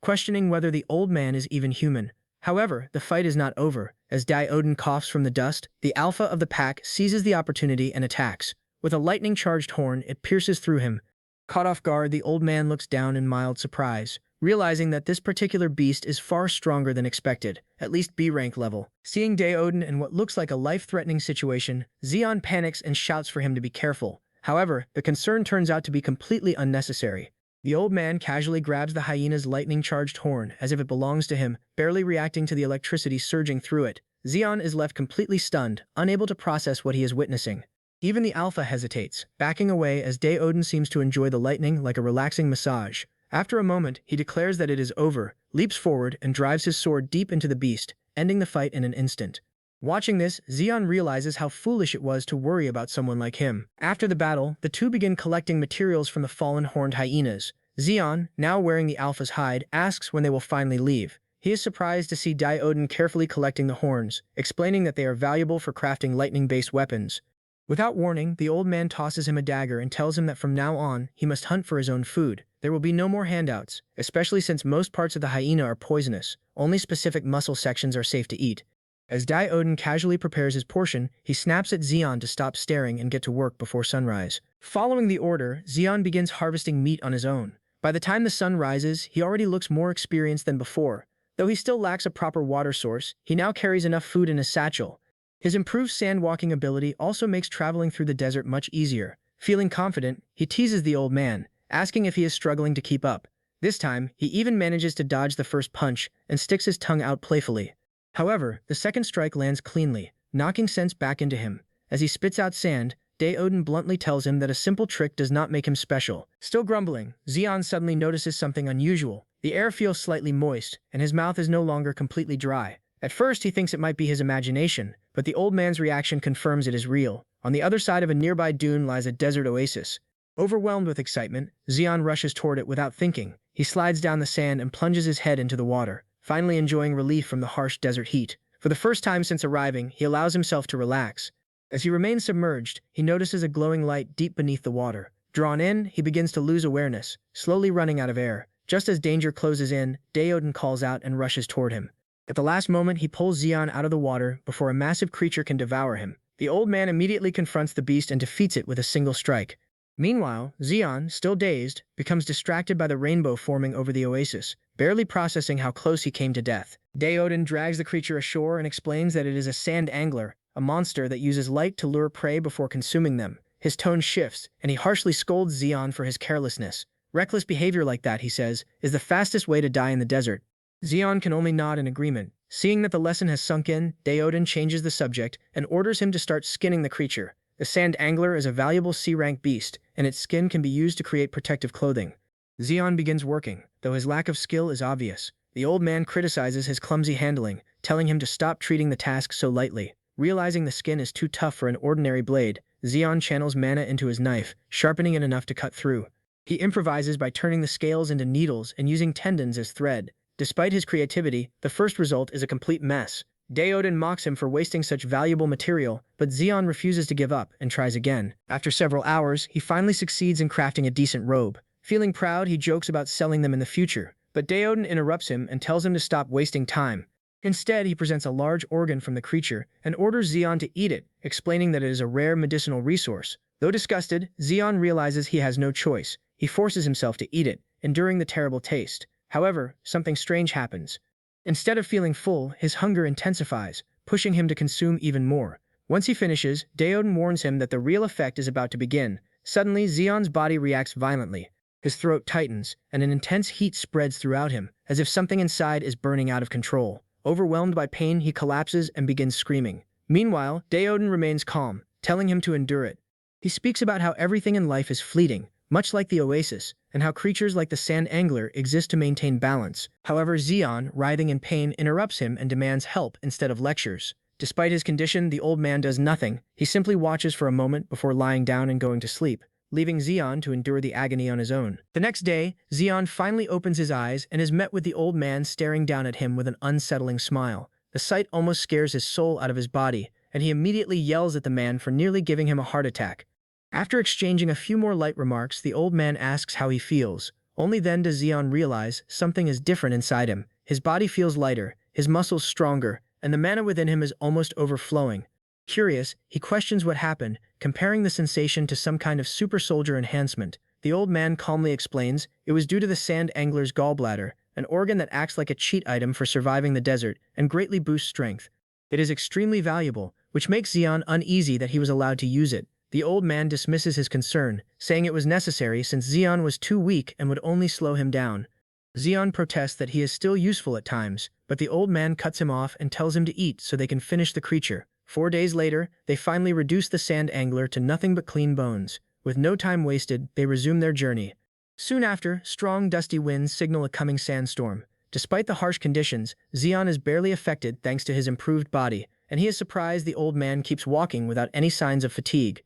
questioning whether the old man is even human. However, the fight is not over. As Odin coughs from the dust, the alpha of the pack seizes the opportunity and attacks. With a lightning-charged horn, it pierces through him. Caught off guard, the old man looks down in mild surprise, realizing that this particular beast is far stronger than expected, at least B-rank level. Seeing Odin in what looks like a life-threatening situation, Zeon panics and shouts for him to be careful. However, the concern turns out to be completely unnecessary. The old man casually grabs the hyena's lightning-charged horn as if it belongs to him, barely reacting to the electricity surging through it. Zeon is left completely stunned, unable to process what he is witnessing. Even the alpha hesitates, backing away as Odin seems to enjoy the lightning like a relaxing massage. After a moment, he declares that it is over, leaps forward, and drives his sword deep into the beast, ending the fight in an instant. Watching this, Zeon realizes how foolish it was to worry about someone like him. After the battle, the two begin collecting materials from the fallen horned hyenas. Zeon, now wearing the alpha's hide, asks when they will finally leave. He is surprised to see Odin carefully collecting the horns, explaining that they are valuable for crafting lightning-based weapons. Without warning, the old man tosses him a dagger and tells him that from now on, he must hunt for his own food. There will be no more handouts, especially since most parts of the hyena are poisonous. Only specific muscle sections are safe to eat. As Odin casually prepares his portion, he snaps at Zeon to stop staring and get to work before sunrise. Following the order, Zeon begins harvesting meat on his own. By the time the sun rises, he already looks more experienced than before. Though he still lacks a proper water source, he now carries enough food in his satchel. His improved sand-walking ability also makes traveling through the desert much easier. Feeling confident, he teases the old man, asking if he is struggling to keep up. This time, he even manages to dodge the first punch and sticks his tongue out playfully. However, the second strike lands cleanly, knocking sense back into him. As he spits out sand, Odin bluntly tells him that a simple trick does not make him special. Still grumbling, Zeon suddenly notices something unusual. The air feels slightly moist, and his mouth is no longer completely dry. At first, he thinks it might be his imagination, but the old man's reaction confirms it is real. On the other side of a nearby dune lies a desert oasis. Overwhelmed with excitement, Zeon rushes toward it without thinking. He slides down the sand and plunges his head into the water, finally enjoying relief from the harsh desert heat. For the first time since arriving, he allows himself to relax. As he remains submerged, he notices a glowing light deep beneath the water. Drawn in, he begins to lose awareness, slowly running out of air. Just as danger closes in, Odin calls out and rushes toward him. At the last moment, he pulls Zeon out of the water before a massive creature can devour him. The old man immediately confronts the beast and defeats it with a single strike. Meanwhile, Zeon, still dazed, becomes distracted by the rainbow forming over the oasis, barely processing how close he came to death. Odin drags the creature ashore and explains that it is a sand angler, a monster that uses light to lure prey before consuming them. His tone shifts, and he harshly scolds Zeon for his carelessness. Reckless behavior like that, he says, is the fastest way to die in the desert. Zeon can only nod in agreement. Seeing that the lesson has sunk in, Odin changes the subject and orders him to start skinning the creature. The sand angler is a valuable C-rank beast, and its skin can be used to create protective clothing. Zeon begins working, though his lack of skill is obvious. The old man criticizes his clumsy handling, telling him to stop treating the task so lightly. Realizing the skin is too tough for an ordinary blade, Zeon channels mana into his knife, sharpening it enough to cut through. He improvises by turning the scales into needles and using tendons as thread. Despite his creativity, the first result is a complete mess. Odin mocks him for wasting such valuable material, but Zeon refuses to give up and tries again. After several hours, he finally succeeds in crafting a decent robe. Feeling proud, he jokes about selling them in the future, but Odin interrupts him and tells him to stop wasting time. Instead, he presents a large organ from the creature and orders Zeon to eat it, explaining that it is a rare medicinal resource. Though disgusted, Zeon realizes he has no choice. He forces himself to eat it, enduring the terrible taste. However, something strange happens. Instead of feeling full, his hunger intensifies, pushing him to consume even more. Once he finishes, Odin warns him that the real effect is about to begin. Suddenly, Zeon's body reacts violently. His throat tightens, and an intense heat spreads throughout him, as if something inside is burning out of control. Overwhelmed by pain, he collapses and begins screaming. Meanwhile, Odin remains calm, telling him to endure it. He speaks about how everything in life is fleeting, much like the oasis, and how creatures like the sand angler exist to maintain balance. However, Zeon, writhing in pain, interrupts him and demands help instead of lectures. Despite his condition, the old man does nothing. He simply watches for a moment before lying down and going to sleep, leaving Zeon to endure the agony on his own. The next day, Zeon finally opens his eyes and is met with the old man staring down at him with an unsettling smile. The sight almost scares his soul out of his body, and he immediately yells at the man for nearly giving him a heart attack. After exchanging a few more light remarks, the old man asks how he feels. Only then does Zeon realize something is different inside him. His body feels lighter, his muscles stronger, and the mana within him is almost overflowing. Curious, he questions what happened, comparing the sensation to some kind of super soldier enhancement. The old man calmly explains it was due to the sand angler's gallbladder, an organ that acts like a cheat item for surviving the desert and greatly boosts strength. It is extremely valuable, which makes Zeon uneasy that he was allowed to use it. The old man dismisses his concern, saying it was necessary since Zeon was too weak and would only slow him down. Zeon protests that he is still useful at times, but the old man cuts him off and tells him to eat so they can finish the creature. 4 days later, they finally reduce the sand angler to nothing but clean bones. With no time wasted, they resume their journey. Soon after, strong dusty winds signal a coming sandstorm. Despite the harsh conditions, Zeon is barely affected thanks to his improved body, and he is surprised the old man keeps walking without any signs of fatigue.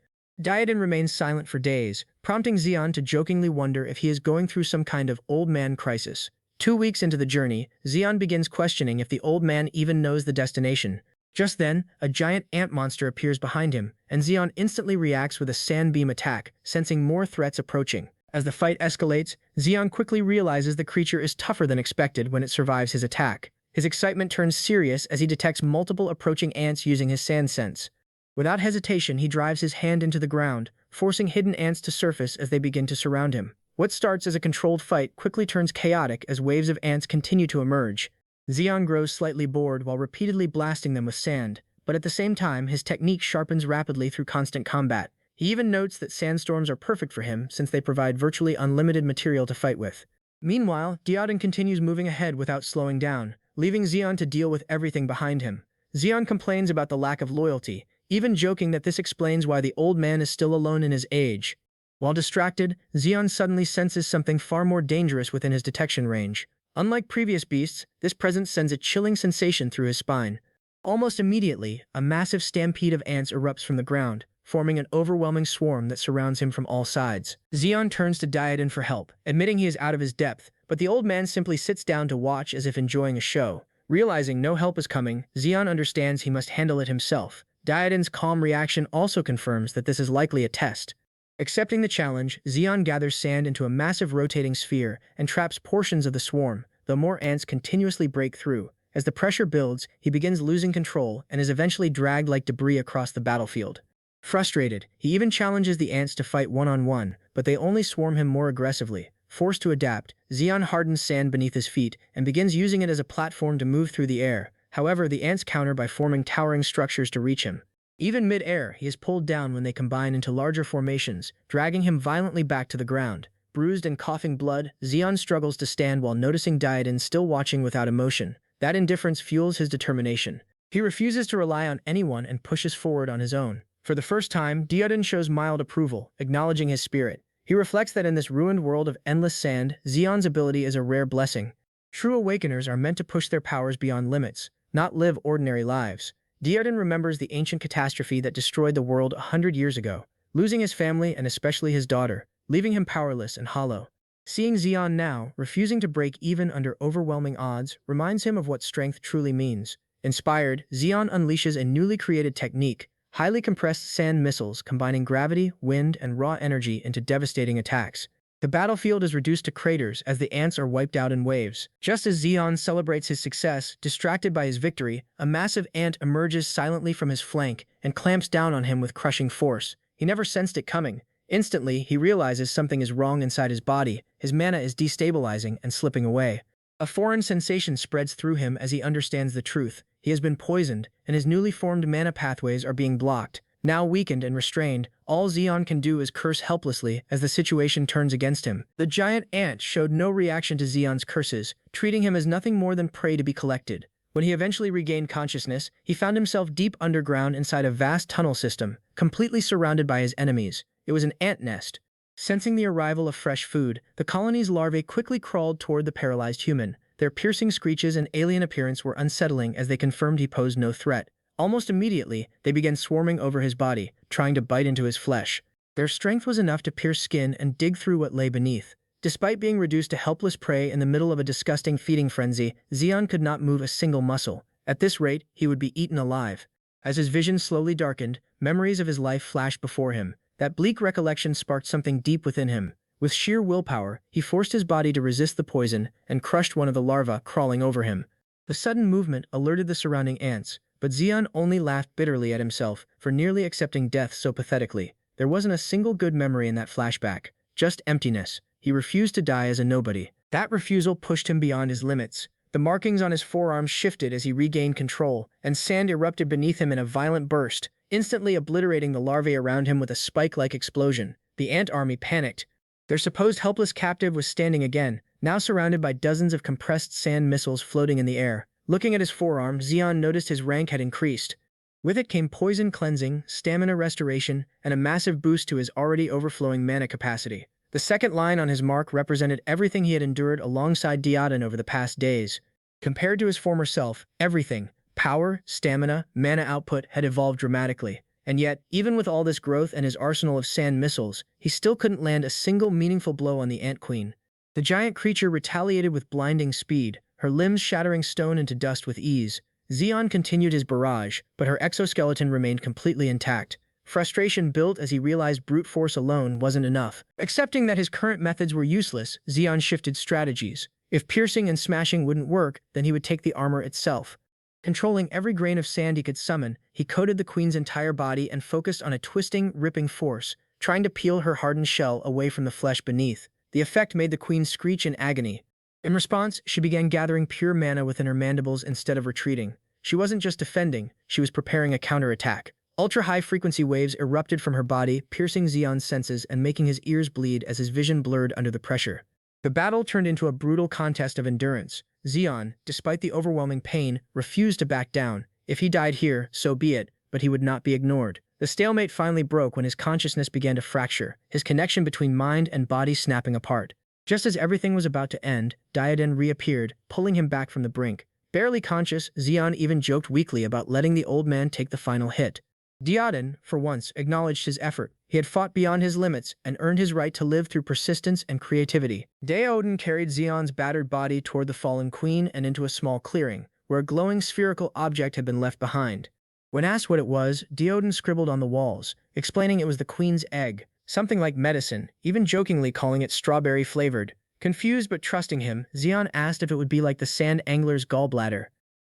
Odin remains silent for days, prompting Zeon to jokingly wonder if he is going through some kind of old man crisis. 2 weeks into the journey, Zeon begins questioning if the old man even knows the destination. Just then, a giant ant monster appears behind him, and Zeon instantly reacts with a sand beam attack, sensing more threats approaching. As the fight escalates, Zeon quickly realizes the creature is tougher than expected when it survives his attack. His excitement turns serious as he detects multiple approaching ants using his sand sense. Without hesitation, he drives his hand into the ground, forcing hidden ants to surface as they begin to surround him. What starts as a controlled fight quickly turns chaotic as waves of ants continue to emerge. Zeon grows slightly bored while repeatedly blasting them with sand, but at the same time, his technique sharpens rapidly through constant combat. He even notes that sandstorms are perfect for him since they provide virtually unlimited material to fight with. Meanwhile, Odin continues moving ahead without slowing down. leaving Zeon to deal with everything behind him. Zeon complains about the lack of loyalty, even joking that this explains why the old man is still alone in his age. While distracted, Zeon suddenly senses something far more dangerous within his detection range. Unlike previous beasts, this presence sends a chilling sensation through his spine. Almost immediately, a massive stampede of ants erupts from the ground, forming an overwhelming swarm that surrounds him from all sides. Zeon turns to Diadon for help, admitting he is out of his depth, but the old man simply sits down to watch as if enjoying a show. Realizing no help is coming, Zeon understands he must handle it himself. Diadon's calm reaction also confirms that this is likely a test. Accepting the challenge, Zeon gathers sand into a massive rotating sphere and traps portions of the swarm, though more ants continuously break through. As the pressure builds, he begins losing control and is eventually dragged like debris across the battlefield. Frustrated, he even challenges the ants to fight one-on-one, but they only swarm him more aggressively. Forced to adapt, Zeon hardens sand beneath his feet and begins using it as a platform to move through the air. However, the ants counter by forming towering structures to reach him. Even mid-air, he is pulled down when they combine into larger formations, dragging him violently back to the ground. Bruised and coughing blood, Zeon struggles to stand while noticing Diadon still watching without emotion. That indifference fuels his determination. He refuses to rely on anyone and pushes forward on his own. For the first time, Diadon shows mild approval, acknowledging his spirit. He reflects that in this ruined world of endless sand, Zeon's ability is a rare blessing. True awakeners are meant to push their powers beyond limits, not live ordinary lives. Diadon remembers the ancient catastrophe that destroyed the world 100 years ago, losing his family and especially his daughter, leaving him powerless and hollow. Seeing Zeon now, refusing to break even under overwhelming odds, reminds him of what strength truly means. Inspired, Zeon unleashes a newly created technique, highly compressed sand missiles combining gravity, wind, and raw energy into devastating attacks. The battlefield is reduced to craters as the ants are wiped out in waves. Just as Zeon celebrates his success, distracted by his victory, a massive ant emerges silently from his flank and clamps down on him with crushing force. He never sensed it coming. Instantly, he realizes something is wrong inside his body. His mana is destabilizing and slipping away. A foreign sensation spreads through him as he understands the truth. He has been poisoned, and his newly formed mana pathways are being blocked. Now weakened and restrained, all Zeon can do is curse helplessly as the situation turns against him. The giant ant showed no reaction to Zeon's curses, treating him as nothing more than prey to be collected. When he eventually regained consciousness, he found himself deep underground inside a vast tunnel system, completely surrounded by his enemies. It was an ant nest. Sensing the arrival of fresh food, the colony's larvae quickly crawled toward the paralyzed human. Their piercing screeches and alien appearance were unsettling as they confirmed he posed no threat. Almost immediately, they began swarming over his body, trying to bite into his flesh. Their strength was enough to pierce skin and dig through what lay beneath. Despite being reduced to helpless prey in the middle of a disgusting feeding frenzy, Zeon could not move a single muscle. At this rate, he would be eaten alive. As his vision slowly darkened, memories of his life flashed before him. That bleak recollection sparked something deep within him. With sheer willpower, he forced his body to resist the poison and crushed one of the larvae crawling over him. The sudden movement alerted the surrounding ants, but Zeon only laughed bitterly at himself for nearly accepting death so pathetically. There wasn't a single good memory in that flashback, just emptiness. He refused to die as a nobody. That refusal pushed him beyond his limits. The markings on his forearms shifted as he regained control, and sand erupted beneath him in a violent burst, instantly obliterating the larvae around him with a spike-like explosion. The ant army panicked. Their supposed helpless captive was standing again, now surrounded by dozens of compressed sand missiles floating in the air. Looking at his forearm, Zeon noticed his rank had increased. With it came poison cleansing, stamina restoration, and a massive boost to his already overflowing mana capacity. The second line on his mark represented everything he had endured alongside Diadon over the past days. Compared to his former self, everything, power, stamina, mana output, had evolved dramatically. And yet, even with all this growth and his arsenal of sand missiles, he still couldn't land a single meaningful blow on the Ant Queen. The giant creature retaliated with blinding speed, her limbs shattering stone into dust with ease. Zeon continued his barrage, but her exoskeleton remained completely intact. Frustration built as he realized brute force alone wasn't enough. Accepting that his current methods were useless, Zeon shifted strategies. If piercing and smashing wouldn't work, then he would take the armor itself. Controlling every grain of sand he could summon, he coated the queen's entire body and focused on a twisting, ripping force, trying to peel her hardened shell away from the flesh beneath. The effect made the queen screech in agony. In response, she began gathering pure mana within her mandibles instead of retreating. She wasn't just defending, she was preparing a counterattack. Ultra-high-frequency waves erupted from her body, piercing Zeon's senses and making his ears bleed as his vision blurred under the pressure. The battle turned into a brutal contest of endurance. Zeon, despite the overwhelming pain, refused to back down. If he died here, so be it, but he would not be ignored. The stalemate finally broke when his consciousness began to fracture, his connection between mind and body snapping apart. Just as everything was about to end, Diadem reappeared, pulling him back from the brink. Barely conscious, Zeon even joked weakly about letting the old man take the final hit. Diadem, for once, acknowledged his effort. He had fought beyond his limits and earned his right to live through persistence and creativity. Odin carried Zeon's battered body toward the fallen queen and into a small clearing, where a glowing spherical object had been left behind. When asked what it was, Odin scribbled on the walls, explaining it was the queen's egg, something like medicine, even jokingly calling it strawberry-flavored. Confused but trusting him, Zeon asked if it would be like the sand angler's gallbladder.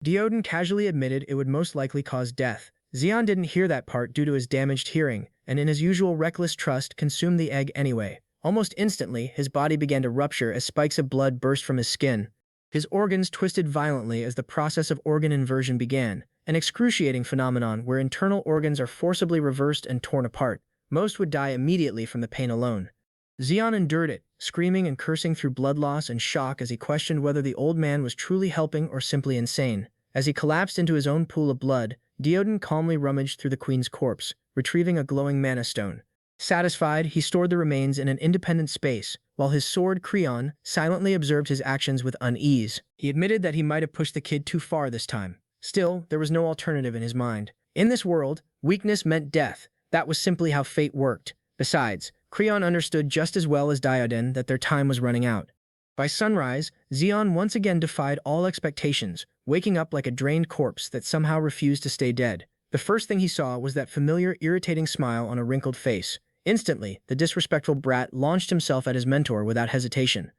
Odin casually admitted it would most likely cause death. Zeon didn't hear that part due to his damaged hearing, and in his usual reckless trust consumed the egg anyway. Almost instantly, his body began to rupture as spikes of blood burst from his skin. His organs twisted violently as the process of organ inversion began, an excruciating phenomenon where internal organs are forcibly reversed and torn apart. Most would die immediately from the pain alone. Zeon endured it, screaming and cursing through blood loss and shock as he questioned whether the old man was truly helping or simply insane. As he collapsed into his own pool of blood, Odin calmly rummaged through the queen's corpse, retrieving a glowing mana stone. Satisfied, he stored the remains in an independent space, while his sword Creon silently observed his actions with unease. He admitted that he might have pushed the kid too far this time. Still, there was no alternative in his mind. In this world, weakness meant death. That was simply how fate worked. Besides, Creon understood just as well as Diadem that their time was running out. By sunrise, Zeon once again defied all expectations, waking up like a drained corpse that somehow refused to stay dead. The first thing he saw was that familiar, irritating smile on a wrinkled face. Instantly, the disrespectful brat launched himself at his mentor without hesitation.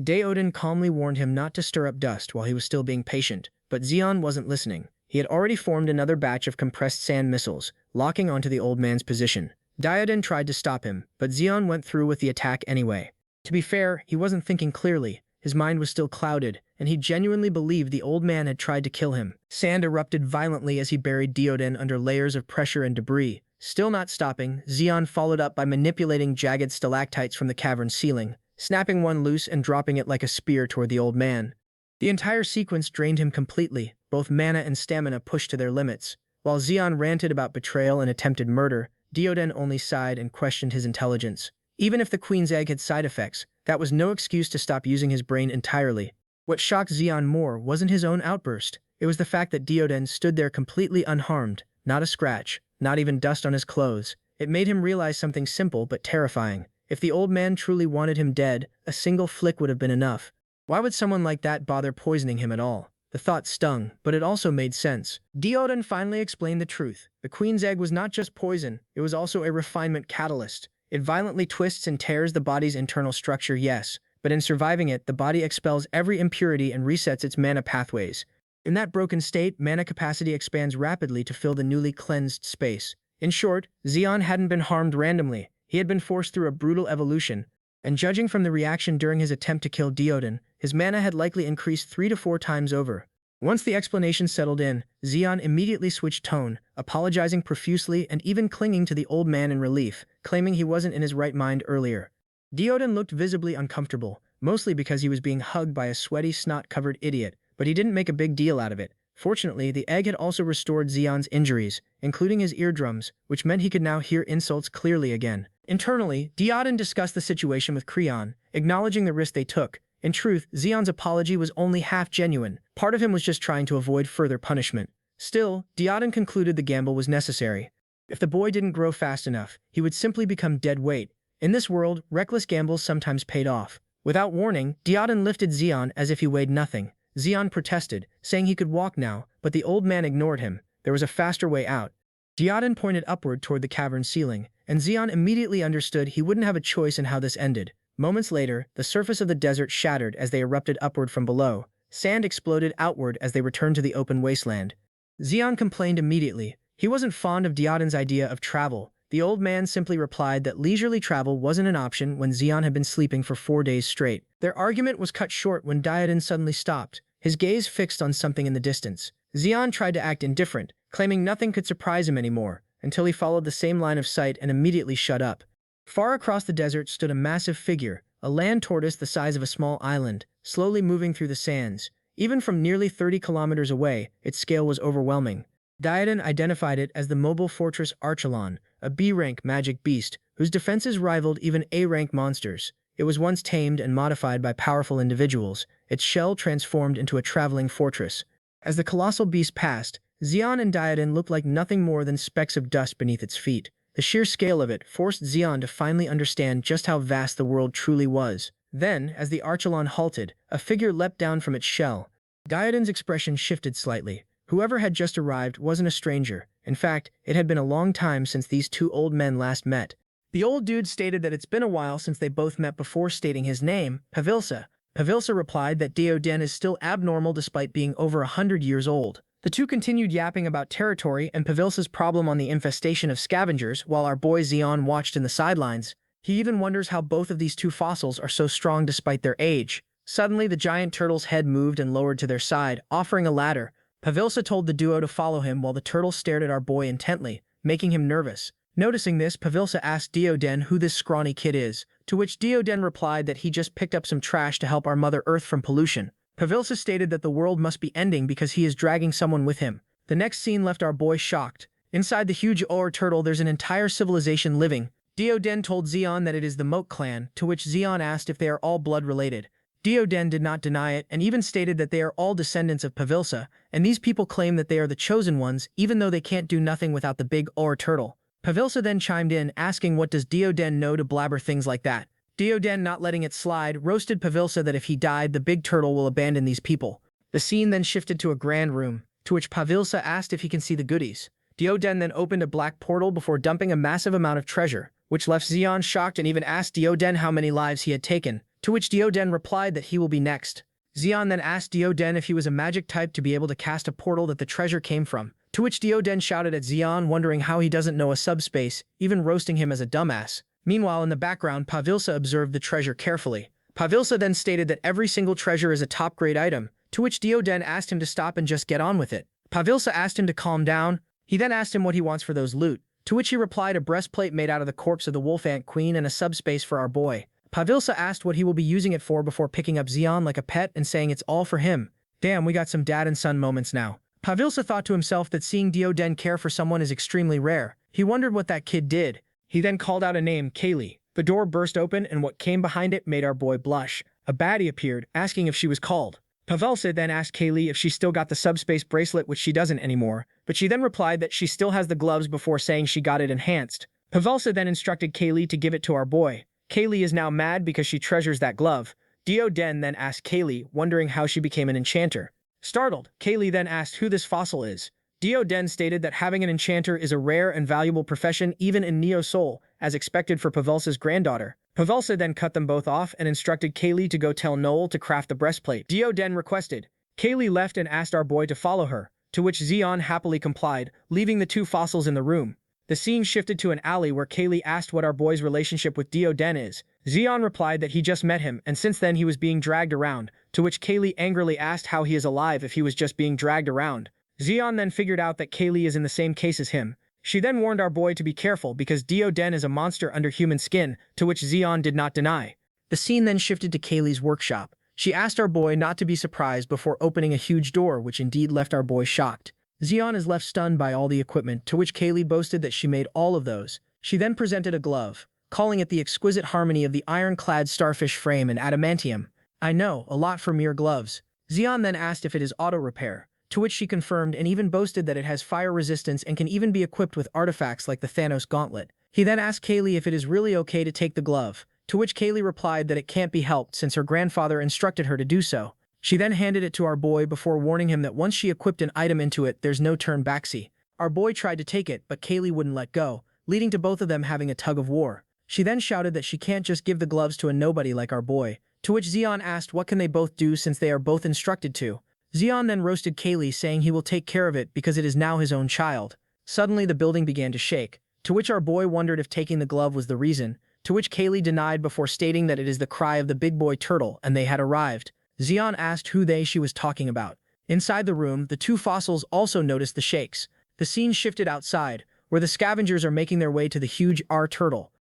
Odin calmly warned him not to stir up dust while he was still being patient, but Zeon wasn't listening. He had already formed another batch of compressed sand missiles, locking onto the old man's position. Diadem tried to stop him, but Zeon went through with the attack anyway. To be fair, he wasn't thinking clearly. His mind was still clouded, and he genuinely believed the old man had tried to kill him. Sand erupted violently as he buried Diodin under layers of pressure and debris. Still not stopping, Zeon followed up by manipulating jagged stalactites from the cavern's ceiling, snapping one loose and dropping it like a spear toward the old man. The entire sequence drained him completely, both mana and stamina pushed to their limits. While Zeon ranted about betrayal and attempted murder, Diodin only sighed and questioned his intelligence. Even if the queen's egg had side effects, that was no excuse to stop using his brain entirely. What shocked Zeon more wasn't his own outburst. It was the fact that Diodin stood there completely unharmed, not a scratch, not even dust on his clothes. It made him realize something simple but terrifying. If the old man truly wanted him dead, a single flick would have been enough. Why would someone like that bother poisoning him at all? The thought stung, but it also made sense. Diodin finally explained the truth. The queen's egg was not just poison, it was also a refinement catalyst. It violently twists and tears the body's internal structure, yes, but in surviving it, the body expels every impurity and resets its mana pathways. In that broken state, mana capacity expands rapidly to fill the newly cleansed space. In short, Zeon hadn't been harmed randomly. He had been forced through a brutal evolution, and judging from the reaction during his attempt to kill Diodin, his mana had likely increased 3 to 4 times over. Once the explanation settled in, Zeon immediately switched tone, apologizing profusely and even clinging to the old man in relief, claiming he wasn't in his right mind earlier. Diodin looked visibly uncomfortable, mostly because he was being hugged by a sweaty, snot-covered idiot, but he didn't make a big deal out of it. Fortunately, the egg had also restored Zeon's injuries, including his eardrums, which meant he could now hear insults clearly again. Internally, Diodin discussed the situation with Creon, acknowledging the risk they took. In truth, Zeon's apology was only half genuine. Part of him was just trying to avoid further punishment. Still, Diodin concluded the gamble was necessary. If the boy didn't grow fast enough, he would simply become dead weight. In this world, reckless gambles sometimes paid off. Without warning, Diodin lifted Zeon as if he weighed nothing. Zeon protested, saying he could walk now, but the old man ignored him. There was a faster way out. Diodin pointed upward toward the cavern ceiling, and Zeon immediately understood he wouldn't have a choice in how this ended. Moments later, the surface of the desert shattered as they erupted upward from below. Sand exploded outward as they returned to the open wasteland. Zeon complained immediately. He wasn't fond of Diodin's idea of travel. The old man simply replied that leisurely travel wasn't an option when Zeon had been sleeping for 4 days straight. Their argument was cut short when Diodin suddenly stopped, his gaze fixed on something in the distance. Zeon tried to act indifferent, claiming nothing could surprise him anymore, until he followed the same line of sight and immediately shut up. Far across the desert stood a massive figure, a land tortoise the size of a small island, slowly moving through the sands. Even from nearly 30 kilometers away, its scale was overwhelming. Diadon identified it as the mobile fortress Archelon, a B-rank magic beast whose defenses rivaled even A-rank monsters. It was once tamed and modified by powerful individuals, its shell transformed into a traveling fortress. As the colossal beast passed, Zeon and Diadon looked like nothing more than specks of dust beneath its feet. The sheer scale of it forced Zeon to finally understand just how vast the world truly was. Then, as the Archelon halted, a figure leapt down from its shell. Diadon's expression shifted slightly. Whoever had just arrived wasn't a stranger. In fact, it had been a long time since these two old men last met. The old dude stated that it's been a while since they both met before stating his name, Pavilsa. Pavilsa replied that Odin is still abnormal despite being over 100 years old. The two continued yapping about territory and Pavilsa's problem on the infestation of scavengers while our boy Zeon watched in the sidelines. He even wonders how both of these two fossils are so strong despite their age. Suddenly, the giant turtle's head moved and lowered to their side, offering a ladder. Pavilsa told the duo to follow him while the turtle stared at our boy intently, making him nervous. Noticing this, Pavilsa asked Odin who this scrawny kid is, to which Odin replied that he just picked up some trash to help our Mother Earth from pollution. Pavilsa stated that the world must be ending because he is dragging someone with him. The next scene left our boy shocked. Inside the huge Oar turtle there's an entire civilization living. Odin told Zeon that it is the Moat clan, to which Zeon asked if they are all blood-related. Odin did not deny it and even stated that they are all descendants of Pavilsa, and these people claim that they are the chosen ones even though they can't do nothing without the big Oar turtle. Pavilsa then chimed in, asking what does Odin know to blabber things like that. Odin, not letting it slide, roasted Pavilsa that if he died, the big turtle will abandon these people. The scene then shifted to a grand room, to which Pavilsa asked if he can see the goodies. Odin then opened a black portal before dumping a massive amount of treasure, which left Zeon shocked and even asked Odin how many lives he had taken, to which Odin replied that he will be next. Zeon then asked Odin if he was a magic type to be able to cast a portal that the treasure came from, to which Odin shouted at Zeon, wondering how he doesn't know a subspace, even roasting him as a dumbass. Meanwhile, in the background, Pavilsa observed the treasure carefully. Pavilsa then stated that every single treasure is a top-grade item, to which Odin asked him to stop and just get on with it. Pavilsa asked him to calm down. He then asked him what he wants for those loot, to which he replied a breastplate made out of the corpse of the wolf ant queen and a subspace for our boy. Pavilsa asked what he will be using it for before picking up Zeon like a pet and saying it's all for him. Damn, we got some dad and son moments now. Pavilsa thought to himself that seeing Odin care for someone is extremely rare. He wondered what that kid did. He then called out a name, Kaylee. The door burst open and what came behind it made our boy blush. A baddie appeared, asking if she was called. Pavilsa then asked Kaylee if she still got the subspace bracelet, which she doesn't anymore, but she then replied that she still has the gloves before saying she got it enhanced. Pavilsa then instructed Kaylee to give it to our boy. Kaylee is now mad because she treasures that glove. Odin then asked Kaylee, wondering how she became an enchanter. Startled, Kaylee then asked who this fossil is. Odin stated that having an enchanter is a rare and valuable profession even in Neo Soul, as expected for Pavilsa's granddaughter. Pavilsa then cut them both off and instructed Kaylee to go tell Noel to craft the breastplate. Odin requested. Kaylee left and asked our boy to follow her, to which Zeon happily complied, leaving the two fossils in the room. The scene shifted to an alley where Kaylee asked what our boy's relationship with Odin is. Zeon replied that he just met him and since then he was being dragged around, to which Kaylee angrily asked how he is alive if he was just being dragged around. Zeon then figured out that Kaylee is in the same case as him. She then warned our boy to be careful because Odin is a monster under human skin, to which Zeon did not deny. The scene then shifted to Kaylee's workshop. She asked our boy not to be surprised before opening a huge door, which indeed left our boy shocked. Zeon is left stunned by all the equipment, to which Kaylee boasted that she made all of those. She then presented a glove, calling it the exquisite harmony of the ironclad starfish frame and adamantium. I know, a lot for mere gloves. Zeon then asked if it is auto-repair, to which she confirmed and even boasted that it has fire resistance and can even be equipped with artifacts like the Thanos gauntlet. He then asked Kaylee if it is really okay to take the glove, to which Kaylee replied that it can't be helped since her grandfather instructed her to do so. She then handed it to our boy before warning him that once she equipped an item into it, there's no turn backsy. Our boy tried to take it, but Kaylee wouldn't let go, leading to both of them having a tug of war. She then shouted that she can't just give the gloves to a nobody like our boy, to which Zeon asked what can they both do since they are both instructed to. Zeon then roasted Kaylee, saying he will take care of it because it is now his own child. Suddenly the building began to shake, to which our boy wondered if taking the glove was the reason, to which Kaylee denied before stating that it is the cry of the big boy turtle and they had arrived. Zeon asked who she was talking about. Inside the room, the two fossils also noticed the shakes. The scene shifted outside, where the scavengers are making their way to the huge R turtle.